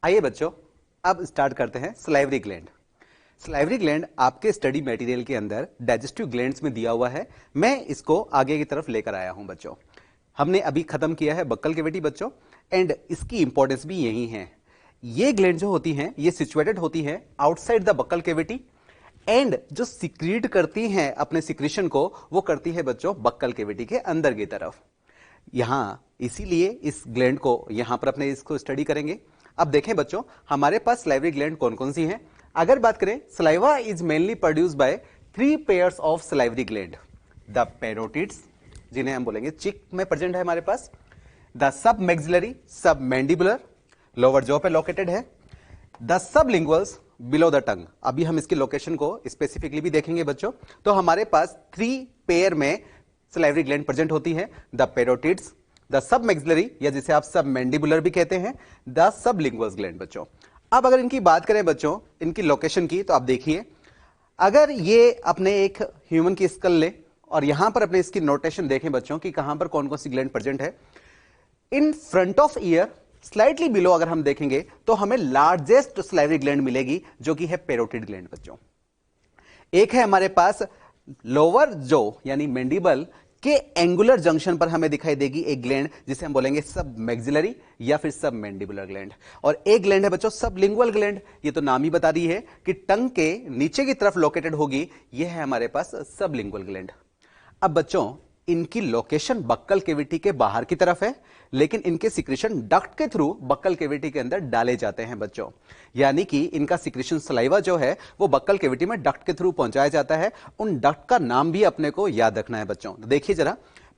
आइए बच्चों, अब स्टार्ट करते हैं सलाइवरी ग्लैंड। सलाइवरी ग्लैंड आपके स्टडी मटेरियल के अंदर डाइजेस्टिव ग्लैंड्स में दिया हुआ है। मैं इसको आगे की तरफ लेकर आया हूं बच्चों। हमने अभी खत्म किया है बक्कल कैविटी बच्चों, एंड इसकी इंपॉर्टेंस भी यही है। ये ग्लैंड जो होती हैं ये सिचुएटेड होती हैं outside the buccal cavity, and जो सिक्रीट करती हैं अपने सिक्रीशन को वो करती है बच्चों बक्कल कैविटी के अंदर की तरफ। यहां इसीलिए इस ग्लैंड को यहां पर अपने इसको स्टडी करेंगे। अब देखें बच्चों, हमारे पास सलाइवरी ग्लैंड कौन कौन सी हैं। अगर बात करें, saliva is mainly produce by 3 pairs of salivary gland. The parotids, जिन्हें हम बोलेंगे चिक में प्रेजेंट है हमारे पास। The submaxillary, submandibular, lower jaw पे लोकेटेड है। The sublinguals below the tongue. अभी हम इसकी लोकेशन को स्पेसिफिकली भी देखेंगे बच्चों। तो हमारे पास 3 पेयर में सलाइवरी ग्लैंड प्रेजेंट होती है। द पैरोटिड्स, द सब मैक्सिलरी या जिसे आप सब मैंडिबुलर भी कहते हैं, द सबलिंगुअस ग्लैंड बच्चों। अब अगर इनकी बात करें बच्चों, इनकी लोकेशन की, तो आप देखिए, अगर ये अपने एक ह्यूमन की स्कल ले और यहां पर अपने इसकी नोटेशन देखें बच्चों कि कहां पर कौन कौन सी ग्लैंड प्रेजेंट है। In front of year slightly below अगर हम देखेंगे तो हमें लार्जेस्ट सलाइवरी ग्लैंड मिलेगी जो कि है पैरोटिड ग्लैंड बच्चों। एक है हमारे पास लोअर जो यानी मैंडिबल के एंगुलर जंक्शन पर हमें दिखाई देगी एक ग्लैंड जिसे हम बोलेंगे सब मैक्सिलरी या फिर सब मैंडिबुलर ग्लैंड। और एक ग्लैंड है बच्चों सबलिंगुअल ग्लैंड। ये तो नाम ही बता रही है कि टंग के नीचे की तरफ लोकेटेड होगी। यह है हमारे पास सबलिंगुअल ग्लैंड। अब बच्चों, इनकी लोकेशन बक्कल कैविटी के बाहर की तरफ है, लेकिन इनके सिक्रीशन डक्ट के थ्रू बक्कल कैविटी के अंदर डाले जाते हैं बच्चों। यानी कि इनका सिक्रीशन सलाइवा जो है वो बक्कल कैविटी में डक्ट के थ्रू पहुंचाया जाता है। उन डक्ट का नाम भी अपने को याद रखना है बच्चों। देखिए जरा,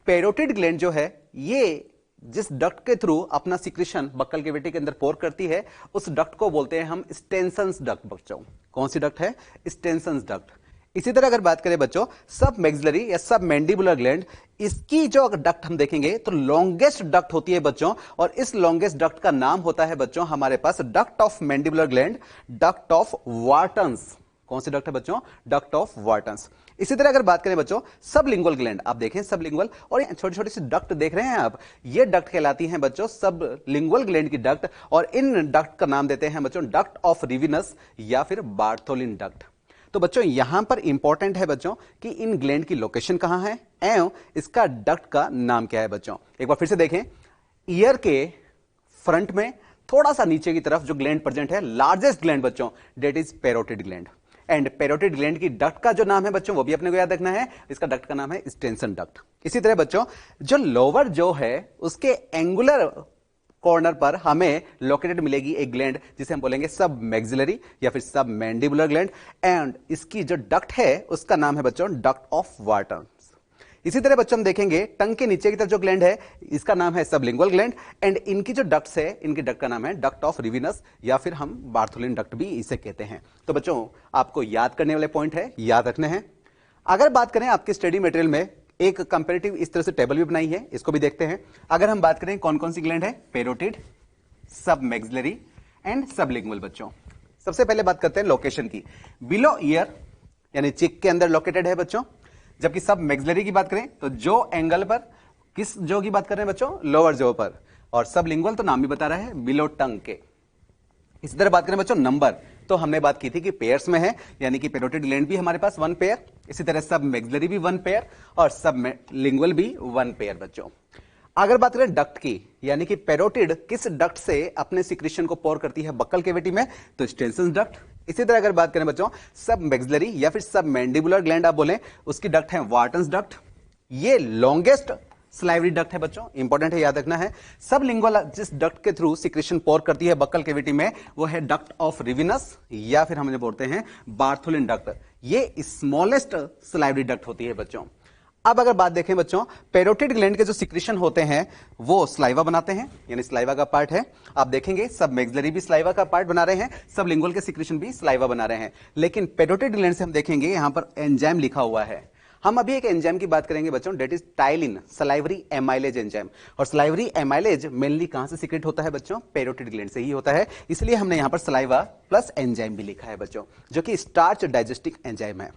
पैरोटिड ग्लैंड जो है ये जिस डक्ट के थ्रू अपना सिक्रीशन बक्कल कैविटी के अंदर पोर करती है उस डक्ट को बोलते हैं हम स्टेनसन्स डक्ट बच्चों। कौन सी डक्ट है? स्टेनसन्स डक्ट। इसी तरह अगर बात करें बच्चों सब मैक्सिलरी या सब मैंडिबुलर ग्लैंड, इसकी जो अगर डक्ट हम देखेंगे तो लॉन्गेस्ट डक्ट होती है बच्चों, और इस लॉन्गेस्ट डक्ट का नाम होता है बच्चों हमारे पास duct of mandibular gland, duct of Wharton's. कौन सी डक्ट है बच्चों? Duct of Wharton's. इसी तरह अगर बात करें बच्चों सबलिंगुअल ग्लैंड, आप देखें सबलिंगुअल, और छोटी छोटी सी डक्ट देख रहे हैं आप, ये डक्ट कहलाती हैं बच्चों सबलिंगुअल ग्लैंड की डक्ट, और इन डक्ट का नाम देते हैं बच्चों डक्ट ऑफ रिविनस या फिर बार्थोलिन डक्ट। तो बच्चों यहां पर इंपॉर्टेंट है बच्चों कि इन ग्लैंड की लोकेशन कहां है एवं इसका डक्ट का नाम क्या है बच्चों। एक बार फिर से देखें, ईयर के फ्रंट में थोड़ा सा नीचे की तरफ जो ग्लैंड प्रेजेंट है, लार्जेस्ट ग्लैंड बच्चों, that is parotid gland. And parotid gland की डक्ट का जो नाम है बच्चों वो भी अपने को याद रखना है, इसका डक्ट का नाम है स्टेनसन डक्ट। इसी तरह बच्चों जो लोअर जो है उसके एंगुलर कॉर्नर पर हमें लोकेटेड मिलेगी एक ग्लैंड जिसे हम बोलेंगे सब मैक्सिलरी या फिर सब मैंडिबुलर ग्लैंड, एंड इसकी जो डक्ट है उसका नाम है बच्चों डक्ट ऑफ वार्टन्स। इसी तरह बच्चों हम देखेंगे टंग के नीचे की तरफ जो ग्लैंड है इसका नाम है सबलिंगुअल ग्लैंड, एंड इनकी जो डक्ट्स है इनकी डक्ट का नाम है डक्ट ऑफ रिविनस या फिर हम बार्थोलिन डक्ट भी इसे कहते हैं। तो बच्चों आपको याद करने वाले पॉइंट है, याद रखने हैं। अगर बात करें आपके स्टडी मटेरियल में एक कंपैरेटिव इस तरह से टेबल भी बनाई है, इसको भी देखते हैं। अगर हम बात करें कौन कौन सी ग्लैंड है, पैरोटिड, सब मैक्सिलरी एंड सबलिंगुअल बच्चों। सबसे पहले बात करते हैं लोकेशन की। बिलो ईयर यानी चिक के अंदर लोकेटेड है बच्चों, जबकि सब मैक्सिलरी की बात करें तो जो एंगल पर, किस जो की बात कर रहे हैं बच्चों? लोअर जो पर। और सबलिंगुअल तो नाम भी बता रहा है बिलो टंग के। इसी तरह बात करें बच्चों नंबर, तो हमने बात की थी कि पेयर्स में है, यानी कि पैरोटिड ग्लैंड भी हमारे पास 1 पेयर, इसी तरह सब मैक्सिलरी भी 1 पेयर और सब लिंगुअल भी 1 पेयर बच्चों। अगर बात करें डक्ट की, यानी कि पैरोटिड किस डक्ट से अपने सिक्रीशन को पोर करती है बक्कल कैविटी में, तो स्टेनसन डक्ट। इसी तरह अगर बात करें बच्चों सब मैक्सिलरी या फिर सब मैंडिबुलर ग्लैंड आप बोले, उसकी डक्ट है वार्टन्स डक्ट। ये लॉन्गेस्ट सलाइवरी डक्ट है बच्चों, इंपॉर्टेंट है, याद रखना है। सबलिंगुअल जिस डक्ट के थ्रू सिक्रीशन पोर करती है बक्कल कैविटी में वो है डक्ट ऑफ रिविनस या फिर हम बोलते हैं बार्थोलिन डक्ट। ये स्मॉलेस्ट सलाइवरी डक्ट होती है बच्चों। अब अगर बात देखें बच्चों, पैरोटिड ग्लैंड के जो सिक्रीशन होते हैं वो स्लाइवा बनाते हैं, यानी स्लाइवा का पार्ट है। आप देखेंगे सब मैक्सिलरी भी स्लाइवा का पार्ट बना रहे हैं, सब लिंगुअल के सिक्रीशन भी स्लाइवा बना रहे हैं। लेकिन पैरोटिड ग्लैंड से हम देखेंगे यहां पर एंजाइम लिखा हुआ है। हम अभी एक एंजाइम की बात करेंगे बच्चों, that is ptyalin salivary amylase enzyme. और सलाइवरी एमाइलेज मेनली कहां से सीक्रेट होता है बच्चों? पैरोटिड ग्लैंड से ही होता है, इसलिए हमने यहां पर सलाइवा प्लस एंजाइम भी लिखा है बच्चों, जो कि स्टार्च डाइजेस्टिक एंजाइम है।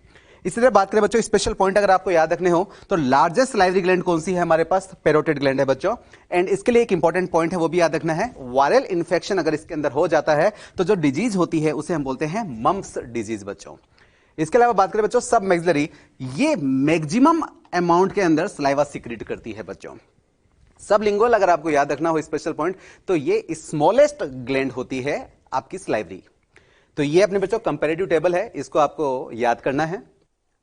इसी तरह बात करें बच्चों स्पेशल पॉइंट अगर आपको याद रखने हो तो लार्जेस्ट सलाइवरी ग्लैंड कौन सी है हमारे पास, पैरोटिड ग्लैंड है बच्चों। एंड इसके लिए एक इंपॉर्टेंट पॉइंट है वो भी याद रखना है, वायरल इन्फेक्शन अगर इसके अंदर हो जाता है तो जो डिजीज होती है उसे हम बोलते हैं मम्प्स डिजीज बच्चों। इसके अलावा बात करें बच्चों सब मैक्सिलरी, ये मैक्सिमम अमाउंट के अंदर सलाइवा सिक्रीट करती है बच्चों। सब लिंगुअल अगर आपको याद रखना हो स्पेशल पॉइंट तो ये स्मॉलेस्ट ग्लैंड होती है आपकी सलाइवरी। तो ये अपने बच्चों कंपैरेटिव टेबल है, इसको आपको याद करना है।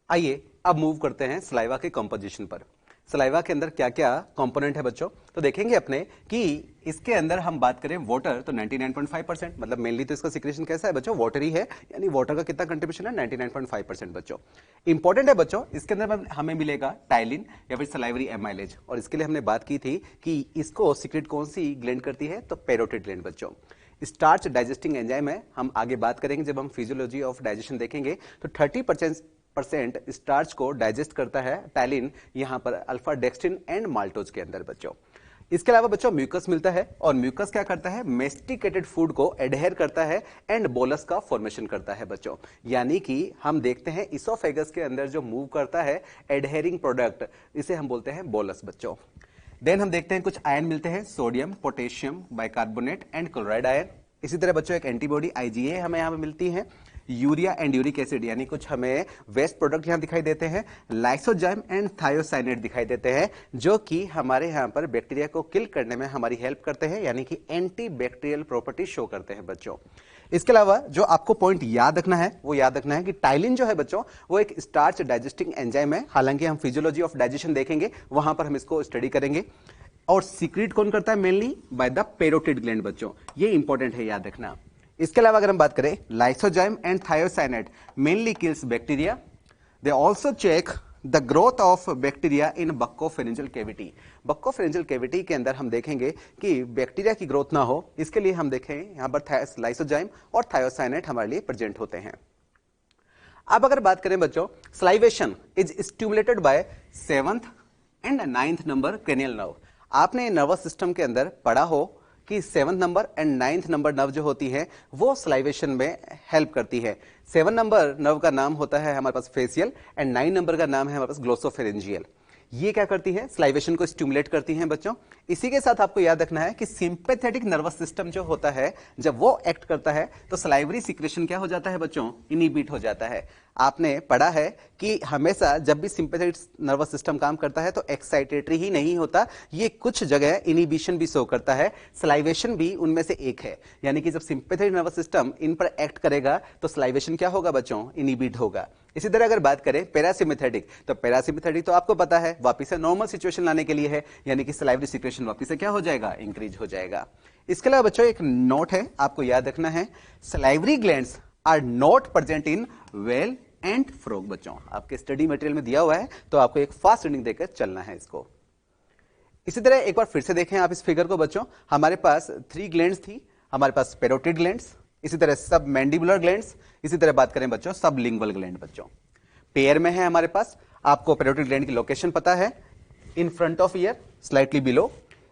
आइए अब मूव करते हैं सलाइवा के कंपोजिशन पर। सलाइवा के अंदर क्या क्या कंपोनेंट है बच्चों, तो देखेंगे अपने कि इसके अंदर हम बात करें वाटर तो 99.5%, मतलब मेनली तो इसका सिक्रेशन कैसा है बच्चों, वाटर ही है, यानी वाटर का कितना कंट्रीब्यूशन है 99.5% बच्चों। इंपॉर्टेंट है बच्चों, इसके अंदर हमें मिलेगा टाइलिन या फिर सलाइवरी एमाइलेज, और इसके लिए हमने बात की थी कि इसको सीक्रेट कौन सी ग्लैंड करती है, तो पैरोटिड ग्लैंड बच्चों। स्टार्च डाइजेस्टिंग एंजाइम है, हम आगे बात करेंगे जब हम फिजियोलॉजी ऑफ डाइजेशन देखेंगे तो 30% स्टार्च को डाइजेस्ट करता है टाइलिन, यहां पर अल्फा डेक्स्ट्रिन एंड माल्टोज के अंदर बच्चों। इसके अलावा बच्चों म्यूकस मिलता है, और म्यूकस क्या करता है, मेस्टिकेटेड फूड को एडहेयर करता है एंड बोलस का फॉर्मेशन करता है बच्चों। यानी कि हम देखते हैं इसोफेगस के अंदर जो मूव करता है एडहेरिंग प्रोडक्ट, इसे हम बोलते हैं बोलस बच्चों। देन हम देखते हैं कुछ आयन मिलते हैं, sodium, potassium, bicarbonate and chloride ion. इसी तरह बच्चों एक एंटीबॉडी आईजीए हमें यहां पर मिलती है, यूरिया एंड यूरिक एसिड, यानी कुछ हमें वेस्ट प्रोडक्ट यहां दिखाई देते हैं, लाइसोजाइम एंड थायोसाइनेट दिखाई देते हैं, जो कि हमारे यहां पर बैक्टीरिया को किल करने में हमारी हेल्प करते हैं, यानी कि एंटी बैक्टीरियल प्रॉपर्टी शो करते हैं बच्चों। इसके अलावा जो आपको पॉइंट याद रखना है वो याद रखना है कि टाइलिन जो है बच्चों वो एक स्टार्च डाइजेस्टिंग एंजाइम है, हालांकि हम फिजियोलॉजी ऑफ डाइजेशन देखेंगे वहां पर हम इसको स्टडी करेंगे। और सीक्रेट कौन करता है, mainly by the parotid gland बच्चों, ये इंपॉर्टेंट है याद रखना। इसके अलावा अगर हम बात करें lysozyme and thiocyanate mainly kills bacteria, they also check the growth of bacteria in buccopharyngeal cavity. Buccopharyngeal cavity के अंदर हम देखेंगे कि बैक्टीरिया की ग्रोथ ना हो, इसके लिए हम देखें यहां पर लाइसोजाइम और थायोसाइनेट हमारे लिए प्रेजेंट होते हैं। अब अगर बात करें बच्चों, salivation is stimulated by 7th and 9th number cranial nerve. आपने नर्वस सिस्टम के अंदर पढ़ा हो कि 7th number and 9th number nerve जो होती है वो सलाइवेशन में हेल्प करती है। 7 नंबर नर्व का नाम होता है हमारे पास फेसियल एंड 9 नंबर का नाम है हमारे पास ग्लोसोफेरेंजियल। ये क्या करती है, सलाइवेशन को स्टिमुलेट करती हैं बच्चों। इसी के साथ आपको याद रखना है कि सिंपैथेटिक नर्वस सिस्टम जो होता है जब वो एक्ट करता है तो सलाइवरी सिक्रेशन क्या हो जाता है बच्चों, इनिबिट हो जाता है। आपने पढ़ा है कि हमेशा जब भी सिंपैथेटिक नर्वस सिस्टम काम करता है तो एक्साइटेटरी ही नहीं होता, ये कुछ जगह इनिबिशन भी शो करता है, सलाइवेशन भी उनमें से एक है। यानी कि जब सिंपैथेटिक नर्वस सिस्टम इन पर एक्ट करेगा तो सलाइवेशन क्या होगा बच्चों, इनिबिट होगा। इसी तरह अगर बात करें पैरासिम्पैथेटिक, तो पैरासिम्पैथेटिक तो आपको पता है वापस से नॉर्मल सिचुएशन लाने के लिए है, यानी कि सलाइवरी सिक्रेशन वापस से क्या हो जाएगा, इंक्रीज हो जाएगा। इसके अलावा बच्चों एक नोट है आपको याद रखना है, salivary glands are not present in whale and frog बच्चों। आपके स्टडी मटेरियल में दिया हुआ है तो आपको एक फास्ट रीडिंग देकर चलना है इसको। इसी तरह एक बार फिर से देखें आप इस फिगर को बच्चों, हमारे पास 3 ग्लैंड्स थी, हमारे पास पैरोटिड ग्लैंड्स, इसी तरह सब मैंडिबुलर ग्लैंड्स, इसी तरह बात करें बच्चों सब लिंगुअल ग्लैंड बच्चों। पेयर में है हमारे पास, आपको पैरोटिड ग्लैंड की लोकेशन पता है, in front of year slightly below.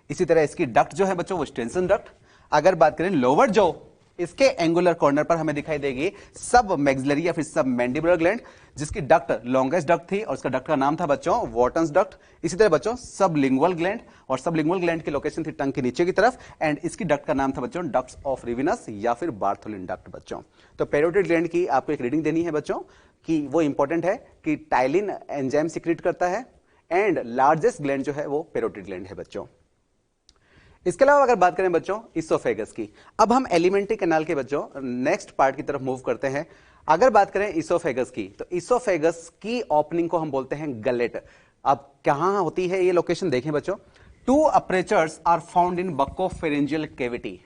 इसी तरह इसकी डक्ट जो है बच्चों वो स्टेंसन डक्ट। अगर बात करें लोअर जो, इसके एंगुलर कॉर्नर पर हमें दिखाई देगी सब मैक्सिलरी या फिर सब मैंडिबुलर ग्लैंड, जिसकी डक्ट लॉन्गेस्ट डक्ट थी और उसका डक्ट का नाम था बच्चों वॉर्टन्स डक्ट। इसी तरह बच्चों सब लिंगुअल ग्लैंड, और सब लिंगुअल ग्लैंड की लोकेशन थी टंग के नीचे की तरफ, एंड इसकी डक्ट का नाम था बच्चों डक्ट्स ऑफ रिविनस या फिर बार्थोलिन डक्ट बच्चों। तो पैरोटिड ग्लैंड की आपको एक रीडिंग देनी है बच्चों कि वो इंपॉर्टेंट है कि टाइलिन एंजाइम सीक्रेट करता है एंड लार्जेस्ट ग्लैंड जो है वो पैरोटिड ग्लैंड है बच्चों। इसके अलावा अगर बात करें बच्चों इसोफेगस की, अब हम एलिमेंट्री कैनाल के बच्चों नेक्स्ट पार्ट की तरफ मूव करते हैं। अगर बात करें इसोफेगस की, तो इसोफेगस की ओपनिंग को हम बोलते हैं गलेट। अब कहां होती है ये लोकेशन देखें बच्चों, 2 apertures are found in buccopharyngeal cavity.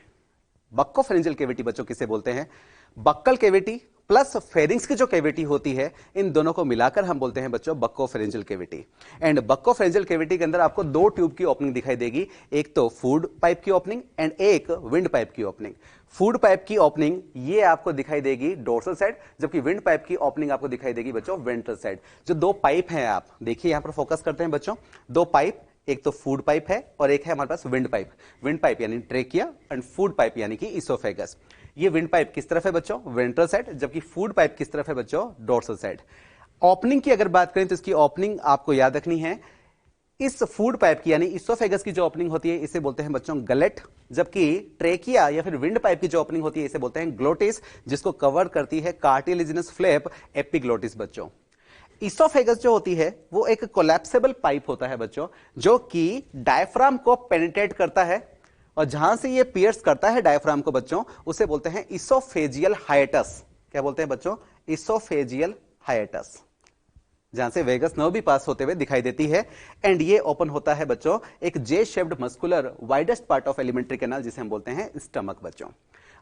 Buccopharyngeal cavity बच्चों किसे बोलते हैं, बक्कल कैविटी प्लस फेरिंग्स की जो कैविटी होती है इन दोनों को मिलाकर हम बोलते हैं बच्चों buccopharyngeal cavity. And buccopharyngeal cavity के अंदर आपको 2 ट्यूब की ओपनिंग दिखाई देगी, एक तो फूड पाइप की ओपनिंग एंड एक विंड पाइप की ओपनिंग। फूड पाइप की ओपनिंग ये आपको दिखाई देगी डोर्सल साइड, जबकि विंड पाइप की ओपनिंग आपको दिखाई देगी बच्चों वेंट्रल साइड। जो 2 पाइप हैं आप देखिए यहां पर फोकस करते हैं बच्चों, 2 पाइप, एक तो फूड पाइप है और एक है हमारे पास विंड पाइप। विंड पाइप यानी ट्रेकिया एंड फूड पाइप यानी कि इसोफेगस। ये विंड पाइप किस तरफ है बच्चों, वेंट्रल साइड, जबकि फूड पाइप किस तरफ है बच्चों, डोर्सल साइड। ओपनिंग की अगर बात करें तो इसकी ओपनिंग आपको याद रखनी है, इस फूड पाइप की यानी इसोफेगस की जो ओपनिंग होती है इसे बोलते हैं बच्चों गलेट, जबकि ट्रेकिया या फिर विंड पाइप की जो ओपनिंग होती है इसे बोलते हैं ग्लोटिस, जिसको कवर करती है कार्टिलेजिनस फ्लैप एपिग्लोटिस बच्चों। इसोफेगस जो होती है वो एक कोलैप्सिबल पाइप होता है बच्चों, जो कि डायफ्राम को पेनिट्रेट करता है, और जहां से ये पियर्स करता है डायफ्राम को बच्चों उसे बोलते हैं इसोफेजियल हाइटस। क्या बोलते हैं बच्चों? इसोफेजियल हाइटस, जहां से वेगस नर्व भी पास होते हुए दिखाई देती है। एंड ये ओपन होता है बच्चों एक जे shaped muscular widest part of alimentary canal, जिसे हम बोलते हैं स्टमक बच्चों।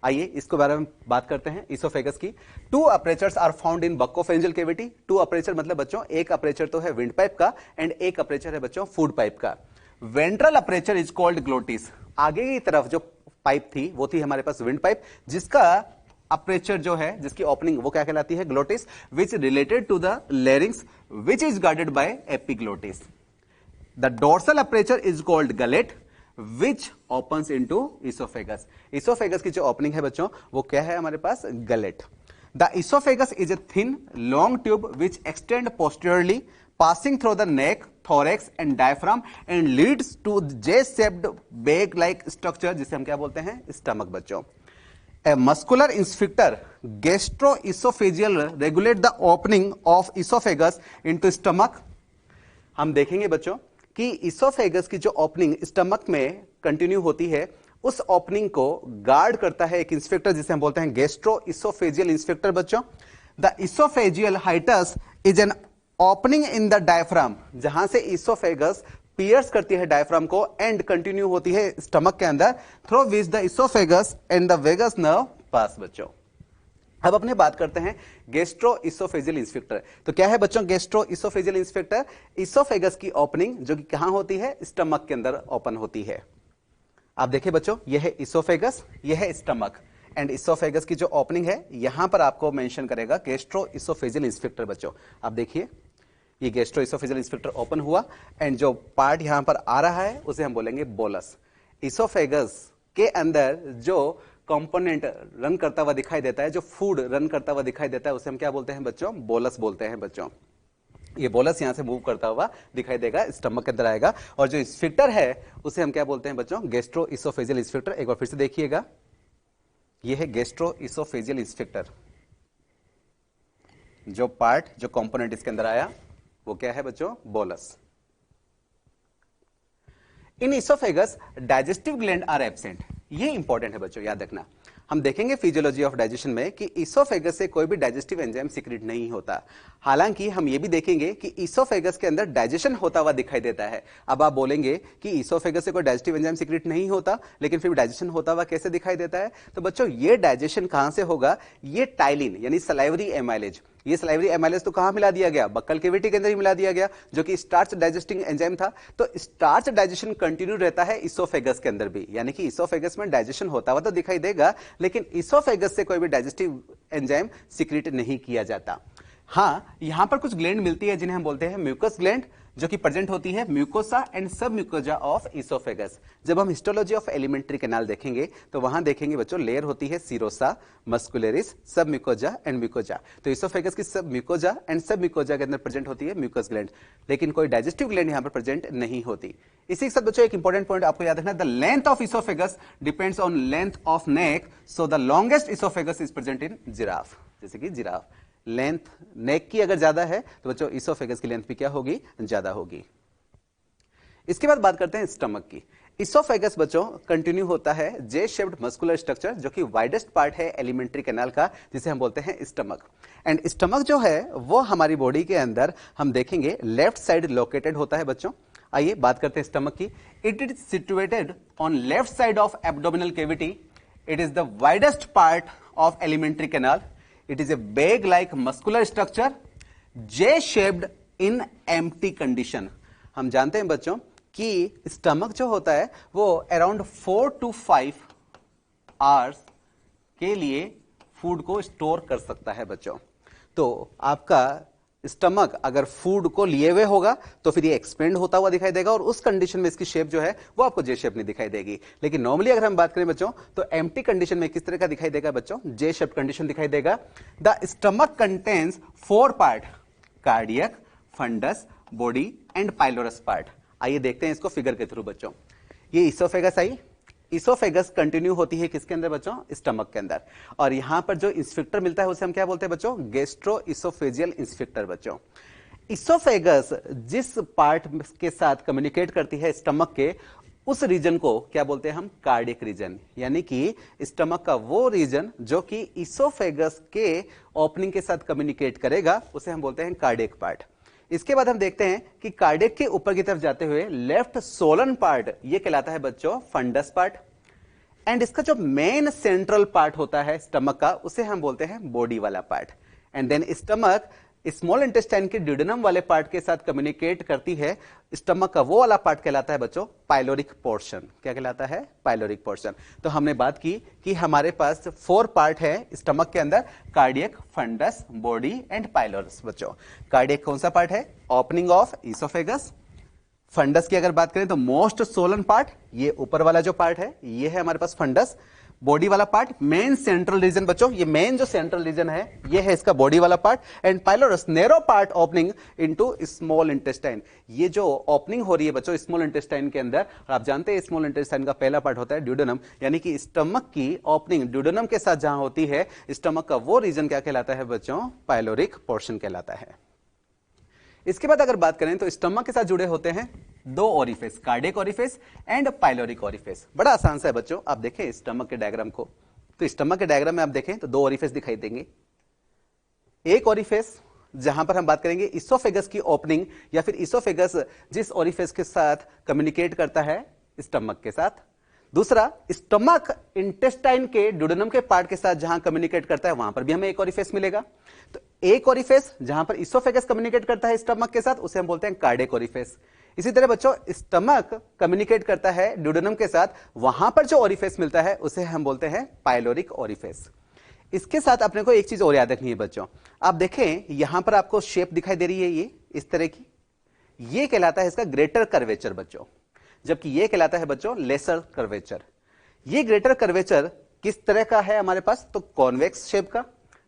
आइए इसके बारे में बात करते हैं इसोफेगस की। Two apertures are found in buccopharyngeal cavity. Two aperture मतलब बच्चों एक अपर्चर तो है विंड पाइप का एंड एक अपर्चर है बच्चों फूड पाइप का। Ventral aperture is called glottis. आगे की तरफ जो पाइप थी वो थी हमारे पास विंड पाइप, जिसका अपर्चर जो है, जिसकी ओपनिंग वो क्या कहलाती है? Glottis, which related to the larynx which is guarded by epiglottis. The dorsal aperture is called gullet which opens into oesophagus. Oesophagus की जो ओपनिंग है बच्चों वो क्या है हमारे पास? Gullet. The oesophagus is a thin long tube which extend posteriorly passing through the neck, thorax and diaphragm and leads to J-shaped bag-like structure, जिसे हम क्या बोलते हैं? स्टमक बच्चों। A muscular sphincter gastroesophageal regulate the opening of esophagus into stomach। हम देखेंगे बच्चों कि इसोफेगस की जो ओपनिंग स्टमक में कंटिन्यू होती है, उस ओपनिंग को गार्ड करता है एक इंस्पेक्टर, जिसे हम बोलते हैं गैस्ट्रोइसोफेजियल इंस्पेक्टर बच्चों। The oesophageal hiatus is an opening in the diaphragm, जहां से इसोफेगस पियर्स करती है डायफ्राम को एंड कंटिन्यू होती है स्टमक के अंदर, through which the oesophagus and the vagus nerve pass बच्चों। अब अपने बात करते हैं गैस्ट्रोइसोफेजियल इंस्पेक्टर। तो क्या है बच्चों गैस्ट्रोइसोफेजियल इंस्पेक्टर? इसोफेगस की ओपनिंग जो कि कहां होती है? स्टमक के अंदर ओपन होती है। आप देखिए बच्चों, यह है इसोफेगस, यह है स्टमक, एंड इसोफेगस की जो ओपनिंग है यहां पर आपको मेंशन करेगा गैस्ट्रोइसोफेजियल इंस्पेक्टर बच्चों। आप देखिए ये गैस्ट्रोइसोफेजियल इंस्पेक्टर ओपन हुआ एंड जो पार्ट यहां पर आ रहा है उसे हम बोलेंगे बोलस। इसोफेगस के अंदर जो कंपोनेंट रन करता हुआ दिखाई देता है, जो फूड रन करता हुआ दिखाई देता है, उसे हम क्या बोलते हैं बच्चों? बोलस बोलते हैं बच्चों। ये बोलस यहां से मूव करता हुआ दिखाई देगा, स्टमक के अंदर आएगा, और जो स्फिंक्टर है उसे हम क्या बोलते हैं बच्चों? Gastroesophageal sphincter. एक बार फिर से देखिएगा, यह है गैस्ट्रोइसोफेजियल इंस्पेक्टर। जो पार्ट, जो कंपोनेंट इसके अंदर आया वो क्या है बच्चों? Bolus. In oesophagus digestive gland are absent. ये इंपॉर्टेंट है बच्चों, याद रखना। हम देखेंगे फिजियोलॉजी ऑफ डाइजेशन में कि इसोफेगस से कोई भी डाइजेस्टिव एंजाइम सीक्रेट नहीं होता। हालांकि हम ये भी देखेंगे कि इसोफेगस के अंदर डाइजेशन होता हुआ दिखाई देता है। अब आप बोलेंगे कि इसोफेगस से कोई डाइजेस्टिव एंजाइम सीक्रेट नहीं होता, लेकिन फिर डाइजेशन होता हुआ कैसे दिखाई देता है? तो बच्चों ये डाइजेशन कहां से होगा? ये टाइलिन यानी सलाइवरी एमाइलेज, ये सलाइवरी एमाइलेज तो कहां मिला दिया गया? बक्कल कैविटी के अंदर ही मिला दिया गया, जो कि स्टार्च डाइजेस्टिंग एंजाइम था। तो स्टार्च डाइजेशन कंटिन्यू रहता है इसोफेगस के अंदर भी, यानी कि इसोफेगस में डाइजेशन होता हुआ तो दिखाई देगा, लेकिन इसोफेगस से कोई भी डाइजेस्टिव एंजाइम सीक्रेट नहीं किया जाता। हां, यहां पर कुछ ग्लैंड मिलती है जिन्हें हम बोलते हैं म्यूकस ग्लैंड, जो कि प्रेजेंट होती है म्यूकोसा एंड सब म्यूकोजा ऑफ इसोफेगस। जब हम हिस्टोलॉजी ऑफ एलिमेंट्री कैनाल देखेंगे तो वहां देखेंगे बच्चों लेयर होती है सीरोसा, मस्कुलरिस, सब म्यूकोजा एंड म्यूकोजा। तो इसोफेगस की सब म्यूकोजा एंड सब म्यूकोजा के अंदर प्रेजेंट होती है म्यूकस ग्लैंड, लेकिन कोई डाइजेस्टिव ग्लैंड यहां पर प्रेजेंट नहीं होती। इसी के साथ बच्चों एक इंपॉर्टेंट पॉइंट आपको याद रखना, the length of oesophagus depends on length of neck, so the longest oesophagus is present in giraffe. जैसे कि जिराफ लेंथ नेक की अगर ज्यादा है तो बच्चों इसोफेगस की लेंथ भी क्या होगी? ज्यादा होगी। इसके बाद बात करते हैं स्टमक की। इसोफेगस बच्चों कंटिन्यू होता है जे शेप्ड मस्कुलर स्ट्रक्चर, जो कि वाइडेस्ट पार्ट है एलिमेंट्री कैनाल का, जिसे हम बोलते हैं स्टमक। एंड स्टमक जो है वो हमारी बॉडी के अंदर हम देखेंगे लेफ्ट साइड लोकेटेड होता है बच्चों। आइए बात करते हैं स्टमक की। It is situated on left side of abdominal cavity. It is the widest part of alimentary canal. It is a bag-like muscular structure, J-shaped in empty condition। हम जानते हैं बच्चों कि स्टमक जो होता है वो अराउंड 4 to 5 आवर्स के लिए फूड को स्टोर कर सकता है बच्चों। तो आपका स्टमक अगर फूड को लिए हुए होगा तो फिर ये एक्सपेंड होता हुआ दिखाई देगा, और उस कंडीशन में इसकी शेप जो है वो आपको जे शेप नहीं दिखाई देगी। लेकिन नॉर्मली अगर हम बात करें बच्चों तो एम्प्टी कंडीशन में किस तरह का दिखाई देगा बच्चों? जे शेप कंडीशन दिखाई देगा। The stomach contains 4 part cardiac, fundus, body and pylorus part. आइए देखते हैं इसको फिगर के थ्रू बच्चों। ये इसोफेगस आई, इसोफेगस कंटिन्यू होती है किसके अंदर बच्चों? स्टमक के अंदर। और यहां पर जो इंस्फिक्टर मिलता है उसे हम क्या बोलते हैं बच्चों? गैस्ट्रो इसोफेजियल इंस्फिक्टर बच्चों। इसोफेगस जिस पार्ट के साथ कम्युनिकेट करती है स्टमक के, उस रीजन को क्या बोलते हैं हम? Cardiac region. यानी कि स्टमक का वो रीजन जो कि इसोफेगस के ओपनिंग के साथ कम्युनिकेट करेगा उसे हम बोलते हैं कार्डियक पार्ट। इसके बाद हम देखते हैं कि कार्डियक के ऊपर की तरफ जाते हुए लेफ्ट सोलन पार्ट, ये कहलाता है बच्चों फंडस पार्ट। एंड इसका जो मेन सेंट्रल पार्ट होता है स्टमक का, उसे हम बोलते हैं बॉडी वाला part. And then stomach small intestine के ड्यूडेनम वाले पार्ट के साथ कम्युनिकेट करती है। स्टमक का वो वाला पार्ट कहलाता है बच्चों पाइलोरिक पोर्शन। क्या कहलाता है? Pyloric portion. तो हमने बात की कि हमारे पास 4 पार्ट है स्टमक के अंदर, cardiac, fundus, body and pylorus बच्चों। कार्डियक कौन सा पार्ट है? Opening of oesophagus. फंडस की अगर बात करें तो मोस्ट सोलन पार्ट, ये ऊपर वाला जो पार्ट है ये है हमारे पास फंडस। बॉडी वाला पार्ट मेन सेंट्रल रीजन बच्चों, ये मेन जो सेंट्रल रीजन है ये है इसका बॉडी वाला part. And pylorus narrow part opening into small intestine. ये जो ओपनिंग हो रही है बच्चों स्मॉल इंटेस्टाइन के अंदर, आप जानते हैं स्मॉल इंटेस्टाइन का पहला पार्ट होता है ड्यूडेनम, यानी कि स्टमक की ओपनिंग ड्यूडेनम के साथ जहां होती है, स्टमक का वो रीजन क्या कहलाता है बच्चों? पाइलोरिक पोर्शन कहलाता है। इसके बाद अगर बात करें तो स्टमक के साथ जुड़े होते हैं 2 orifice, cardiac orifice and pyloric orifice. बड़ा आसान सा है बच्चों, आप देखें स्टमक के डायग्राम को, तो स्टमक के डायग्राम में आप देखें तो 2 ओरिफिस दिखाई देंगे। एक ओरिफिस जहां पर हम बात करेंगे इसोफेगस की ओपनिंग, या फिर इसोफेगस जिस ओरिफिस के साथ कम्युनिकेट करता है स्टमक के साथ। दूसरा स्टमक इंटेस्टाइन के ड्यूडेनम के पार्ट के साथ जहां कम्युनिकेट करता है, वहां पर भी हमें एक ओरिफिस मिलेगा। तो एक ओरिफिस जहां पर इसोफेगस कम्युनिकेट करता है स्टमक के साथ, उसे हम बोलते हैं कार्डियक ओरिफिस। इसी तरह बच्चों स्टमक कम्युनिकेट करता है ड्यूडेनम के साथ, वहां पर जो ओरिफिस मिलता है उसे हम बोलते हैं पाइलोरिक ओरिफिस। इसके साथ अपने को एक चीज और याद रखनी है बच्चों, आप देखें यहां पर आपको शेप दिखाई दे रही है ये इस तरह की, ये कहलाता है इसका ग्रेटर कर्वेचर बच्चों, जबकि ये कहलाता है बच्चों लेसर कर्वेचर। ये ग्रेटर कर्वेचर किस तरह का है हमारे पास? तो कॉन्वेक्स शेप का,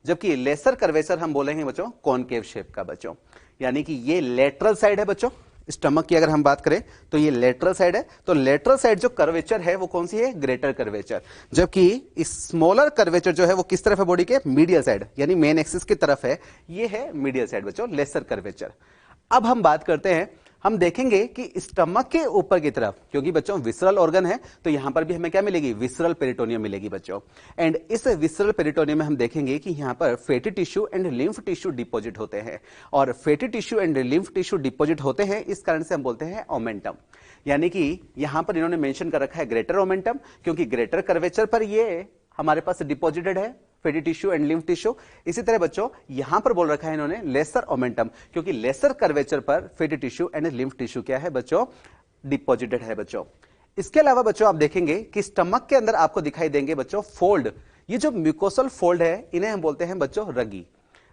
जबकि लेसर कर्वेचर हम बोलेंगे बच्चों कॉनकेव शेप का बच्चों। यानी कि ये लेटरल साइड है बच्चों, स्टमक की अगर हम बात करें तो ये लेटरल साइड है। तो लेटरल साइड जो कर्वेचर है वो कौन सी है? Greater curvature. जबकि स्मॉलर कर्वेचर जो है वो किस तरफ है बॉडी के? मीडियल साइड, यानी मेन एक्सिस की तरफ है, ये है मीडियल साइड बच्चों, लेसर कर्वेचर। अब हम बात करते हैं, हम देखेंगे कि स्टमक के ऊपर की तरफ, क्योंकि बच्चों विसरल ऑर्गन है, तो यहां पर भी हमें क्या मिलेगी? विसरल पेरिटोनियम मिलेगी बच्चों। एंड इस विसरल पेरिटोनियम में हम देखेंगे कि यहां पर fatty tissue and lymph tissue deposit होते हैं। और fatty tissue and lymph tissue deposit होते हैं, इस कारण से हम बोलते हैं ओमेंटम। यानी कि यहां पर इन्होंने मेंशन कर रखा है ग्रेटर ओमेंटम, क्योंकि ग्रेटर कर्वेचर पर ये हमारे पास डिपॉजिटेड है fatty tissue and lymph tissue. इसी तरह बच्चों यहां पर बोल रखा है इन्होंने लेसर ओमेंटम, क्योंकि लेसर कर्वेचर पर fatty tissue and lymph tissue क्या है बच्चों? डिपॉजिटेड है बच्चों। इसके अलावा बच्चों आप देखेंगे कि स्टमक के अंदर आपको दिखाई देंगे बच्चों फोल्ड। ये जो म्यूकोसल फोल्ड है इन्हें हम बोलते हैं बच्चों रगी।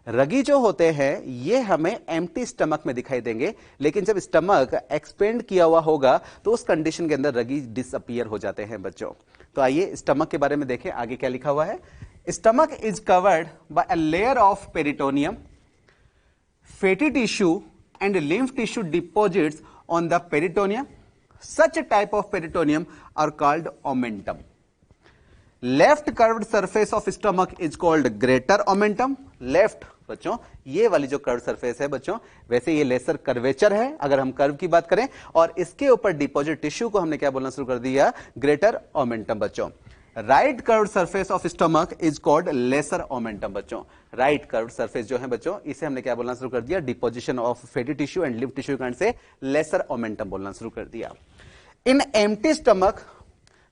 रगी जो होते हैं ये हमें एम्प्टी स्टमक में दिखाई देंगे, लेकिन जब स्टमक एक्सपेंड किया हुआ होगा तो उस कंडीशन के अंदर रगी डिसअपीयर हो जाते हैं बच्चों। तो आइए स्टमक के बारे में देखें, आगे क्या लिखा हुआ है। Stomach is covered by a layer of peritoneum, fatty tissue and lymph tissue deposits on the peritoneum. Such type of peritoneum are called omentum. Left curved surface of stomach is called greater omentum. Left बच्चों ये वाली जो curve surface है बच्चों, वैसे ये lesser curvature है अगर हम कर्व की बात करें, और इसके ऊपर डिपॉजिट टिश्यू को हमने क्या बोलना शुरू कर दिया? ग्रेटर ओमेंटम बच्चों। Right curved surface of stomach is called lesser omentum बच्चों। राइट कर्व्ड सरफेस जो है बच्चों, इसे हमने क्या बोलना शुरू कर दिया? Deposition of fatty tissue and lymph tissue के कारण से लेसर ओमेंटम बोलना शुरू कर दिया। In empty stomach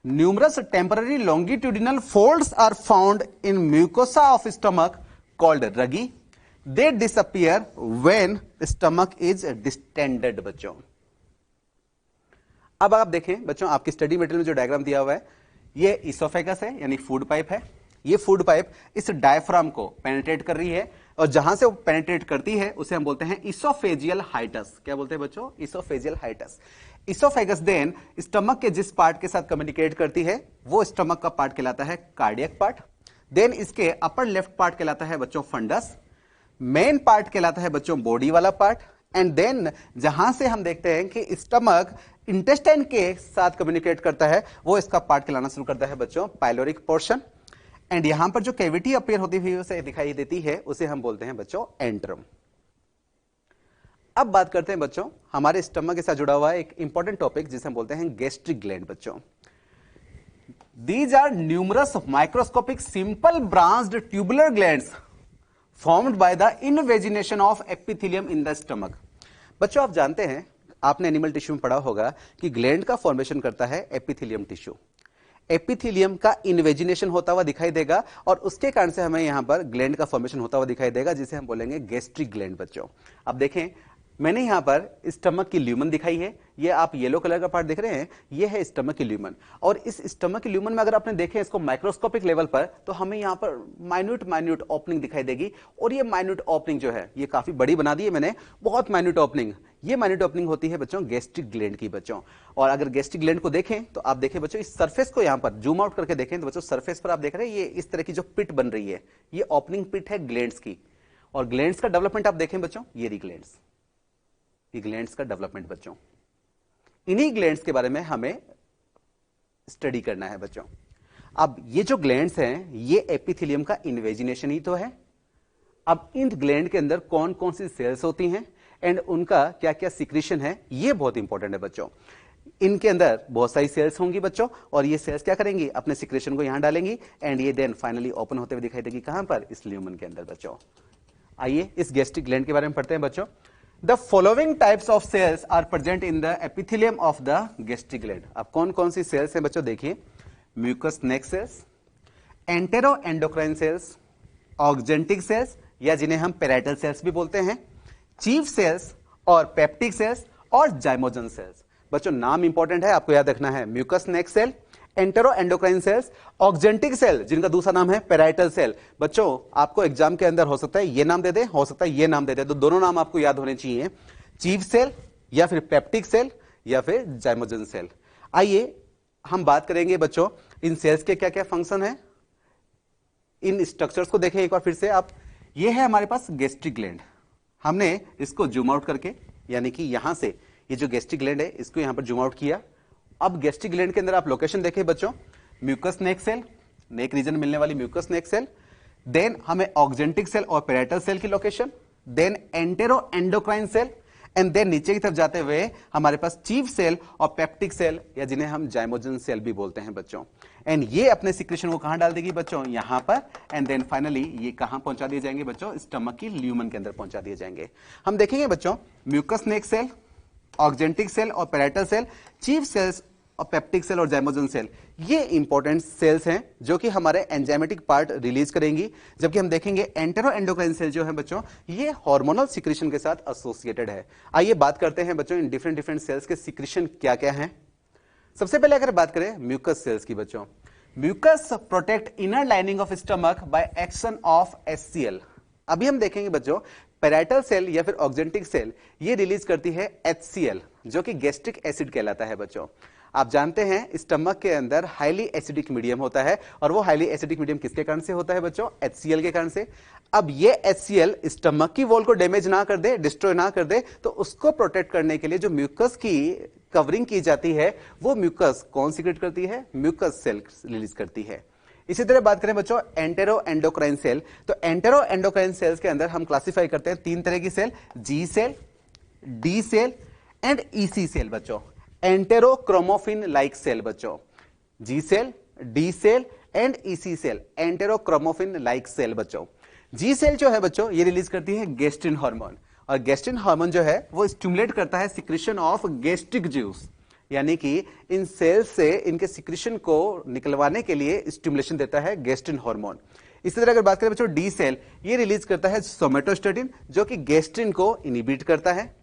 numerous temporary longitudinal folds are found in mucosa of stomach called rugae. They disappear when stomach is distended बच्चों। अब आप देखें बच्चों, आपकी स्टडी मटेरियल में जो डायग्राम दिया हुआ है, ये इसोफेगस है यानी फूड पाइप है। ये फूड पाइप इस डायफ्राम को पेनिट्रेट कर रही है, और जहां से वो पेनिट्रेट करती है उसे हम बोलते हैं इसोफेजियल हाइटस। क्या बोलते हैं बच्चों? Esophageal hiatus. Esophagus then stomach के जिस पार्ट के साथ कम्युनिकेट करती है वो स्टमक का पार्ट कहलाता है कार्डियक पार्ट। देन इसके अपर लेफ्ट पार्ट कहलाता है बच्चों फंडस। मेन पार्ट कहलाता है बच्चों बॉडी वाला पार्ट, एंड देन जहां से हम देखते हैं कि स्टमक इंटेस्टाइन के साथ कम्युनिकेट करता है वो इसका पार्ट कहलाना शुरू करता है बच्चों पाइलोरिक पोर्शन। एंड यहां पर जो कैविटी अपीयर होती हुई उसे दिखाई देती है उसे हम बोलते हैं बच्चों एंट्रम। अब बात करते हैं बच्चों हमारे स्टमक के साथ जुड़ा हुआ एक इंपॉर्टेंट टॉपिक जिसे हम बोलते हैं गैस्ट्रिक ग्लैंड बच्चों। These are numerous microscopic simple branched tubular glands formed by the invagination of epithelium in the stomach. बच्चों आप जानते हैं, आपने एनिमल टिश्यू में पढ़ा होगा कि ग्लैंड का फॉर्मेशन करता है एपिथेलियम टिश्यू। एपिथेलियम का इन्वेजिनेशन होता हुआ दिखाई देगा और उसके कारण से हमें यहां पर ग्लैंड का फॉर्मेशन होता हुआ दिखाई देगा जिसे हम बोलेंगे गैस्ट्रिक ग्लैंड बच्चों। अब देखें मैंने यहां पर स्टमक की ल्यूमन दिखाई है, ये आप येलो कलर का पार्ट देख रहे हैं, ये है स्टमक की ल्यूमन। और इस स्टमक की ल्यूमन में अगर आपने देखें इसको माइक्रोस्कोपिक लेवल पर तो हमें यहां पर माइन्यूट ओपनिंग दिखाई देगी। और ये माइन्यूट ओपनिंग जो है ये काफी बड़ी बना दी है मैंने, बहुत माइन्यूट ओपनिंग। ये माइन्यूट ओपनिंग होती है बच्चों गैस्ट्रिक ग्लैंड की बच्चों। और अगर गैस्ट्रिक ग्लैंड को देखें तो आप देखें बच्चों इस सरफेस को यहां पर जूम आउट करके देखें तो बच्चों सरफेस पर आप देख रहे हैं ये इस तरह की जो पिट बन रही है ये ओपनिंग पिट है ग्लैंड्स की। और ग्लैंड्स का डेवलपमेंट आप देखें बच्चों ये रही ग्लैंड्स, ये ग्लैंड्स का डेवलपमेंट बच्चों। इन्हीं ग्लैंड्स के बारे में हमें स्टडी करना है बच्चों। अब ये जो ग्लैंड्स हैं ये एपिथेलियम का इन्वेजिनेशन ही तो है। अब इन ग्लैंड के अंदर कौन कौन सी सेल्स होती हैं एंड उनका क्या क्या सिक्रीशन है ये बहुत इंपॉर्टेंट है बच्चों। इनके अंदर बहुत सारी सेल्स होंगी बच्चों और ये सेल्स क्या करेंगी अपने सिक्रेशन को यहां डालेंगी एंड ये देन फाइनली ओपन होते हुए दिखाई देगी कहां पर इस ल्यूमन के अंदर बच्चों। आइए इस गैस्ट्रिक ग्लैंड के बारे में पढ़ते हैं बच्चों। The following types of cells are present in the epithelium of the gastric gland। अब कौन कौन सी सेल्स हैं बच्चों देखिए, म्यूकस नेक सेल्स, एंटेरोएंडोक्राइन सेल्स, ऑक्जेंटिक सेल्स या जिन्हें हम पेराइटल सेल्स भी बोलते हैं, चीफ सेल्स और पेप्टिक सेल्स और जाइमोजन सेल्स। बच्चों नाम इंपॉर्टेंट है, आपको याद रखना है। Mucus neck cell, एंटेरोएंडोक्राइन sales, oxyntic cell जिनका दूसरा नाम है पेराइटल सेल। बच्चों आपको एग्जाम के अंदर हो सकता है ये नाम दे दे, हो सकता है ये नाम दे दे, तो दोनों नाम आपको याद होने चाहिए, चीफ सेल या फिर पेप्टिक सेल या फिर जाइमोजन सेल। आइए हम बात करेंगे बच्चों इन सेल्स के क्या क्या फंक्शन है, इन स्ट्रक्चर्स को देखें एक बार फिर से आप। ये है हमारे पास गैस्ट्रिक ग्लैंड, हमने इसको जूम आउट करके यानी कि यहां से ये जो गैस्ट्रिक ग्लैंड है इसको यहां पर जूम आउट किया। अब गैस्ट्रिक ग्लैंड के अंदर आप लोकेशन देखें बच्चों, mucus neck cell, neck region मिलने वाली म्यूकस नेक सेल, देन हमें ऑक्जेंटिक सेल और पेराइटल सेल की location, then enteroendocrine cell and then नीचे की तरफ जाते हुए हमारे पास चीफ सेल और पेप्टिक सेल या जिन्हें हम जाइमोजन सेल भी बोलते हैं बच्चों। एंड ये अपने सिक्रेशन को कहां डाल देगी बच्चों, यहां पर। एंड देन फाइनली ये कहां पहुंचा दिए जाएंगे बच्चों, स्टमक की ल्यूमन के अंदर पहुंचा दिए जाएंगे। हम देखेंगे बच्चों mucus neck cell, oxyntic cell और पेराइटल सेल, चीफ सेल्स और पेप्टिक सेल और जाइमोजन सेल, ये इंपॉर्टेंट सेल्स हैं जो कि हमारे एंजाइमेटिक पार्ट रिलीज करेंगी। जबकि हम देखेंगे एंटेरोएंडोक्राइन सेल जो है बच्चों ये हार्मोनल सिक्रेशन के साथ एसोसिएटेड है। आइए बात करते हैं बच्चों इन डिफरेंट डिफरेंट सेल्स के सिक्रेशन क्या क्या हैं। सबसे पहले अगर बात करें म्यूकस सेल्स की बच्चों, mucus protect inner lining of stomach by action of HCl। अभी हम देखेंगे बच्चों पेराइटल सेल या फिर ऑक्जेंटिक सेल ये रिलीज करती है HCl जो कि गैस्ट्रिक एसिड कहलाता है बच्चों। आप जानते हैं स्टमक के अंदर हाईली एसिडिक मीडियम होता है और वो हाईली एसिडिक मीडियम किसके कारण से होता है बच्चों, HCl के कारण से। अब ये HCl स्टमक की वॉल को डैमेज ना कर दे, डिस्ट्रॉय ना कर दे, तो उसको प्रोटेक्ट करने के लिए जो म्यूकस की कवरिंग की जाती है वो म्यूकस कौन सीक्रेट करती है, म्यूकस सेल रिलीज करती है। इसी तरह बात करें बच्चों एंटेरोएंडोक्राइन सेल, तो एंटेरोएंडोक्राइन सेल्स के अंदर हम क्लासिफाई करते हैं तीन तरह की cell, G cell, D cell and EC cell बच्चों। एंटेरोक्रोमोफिन लाइक सेल बच्चों, G cell, D cell and EC cell, enterochromaffin like cell बच्चों। जी सेल जो है बच्चों ये रिलीज करती है गैस्ट्रिन हार्मोन, और गैस्ट्रिन हार्मोन जो है वो स्टिमुलेट करता है सिक्रेशन ऑफ गैस्ट्रिक जूस, यानी कि इन सेल्स से इनके सिक्रेशन को निकलवाने के लिए स्टिमुलेशन देता है गैस्ट्रिन हार्मोन। इसी तरह अगर बात करें बच्चों डी सेल, ये रिलीज करता है सोमेटोस्टेटिन जो कि गैस्ट्रिन को इनहिबिट करता है।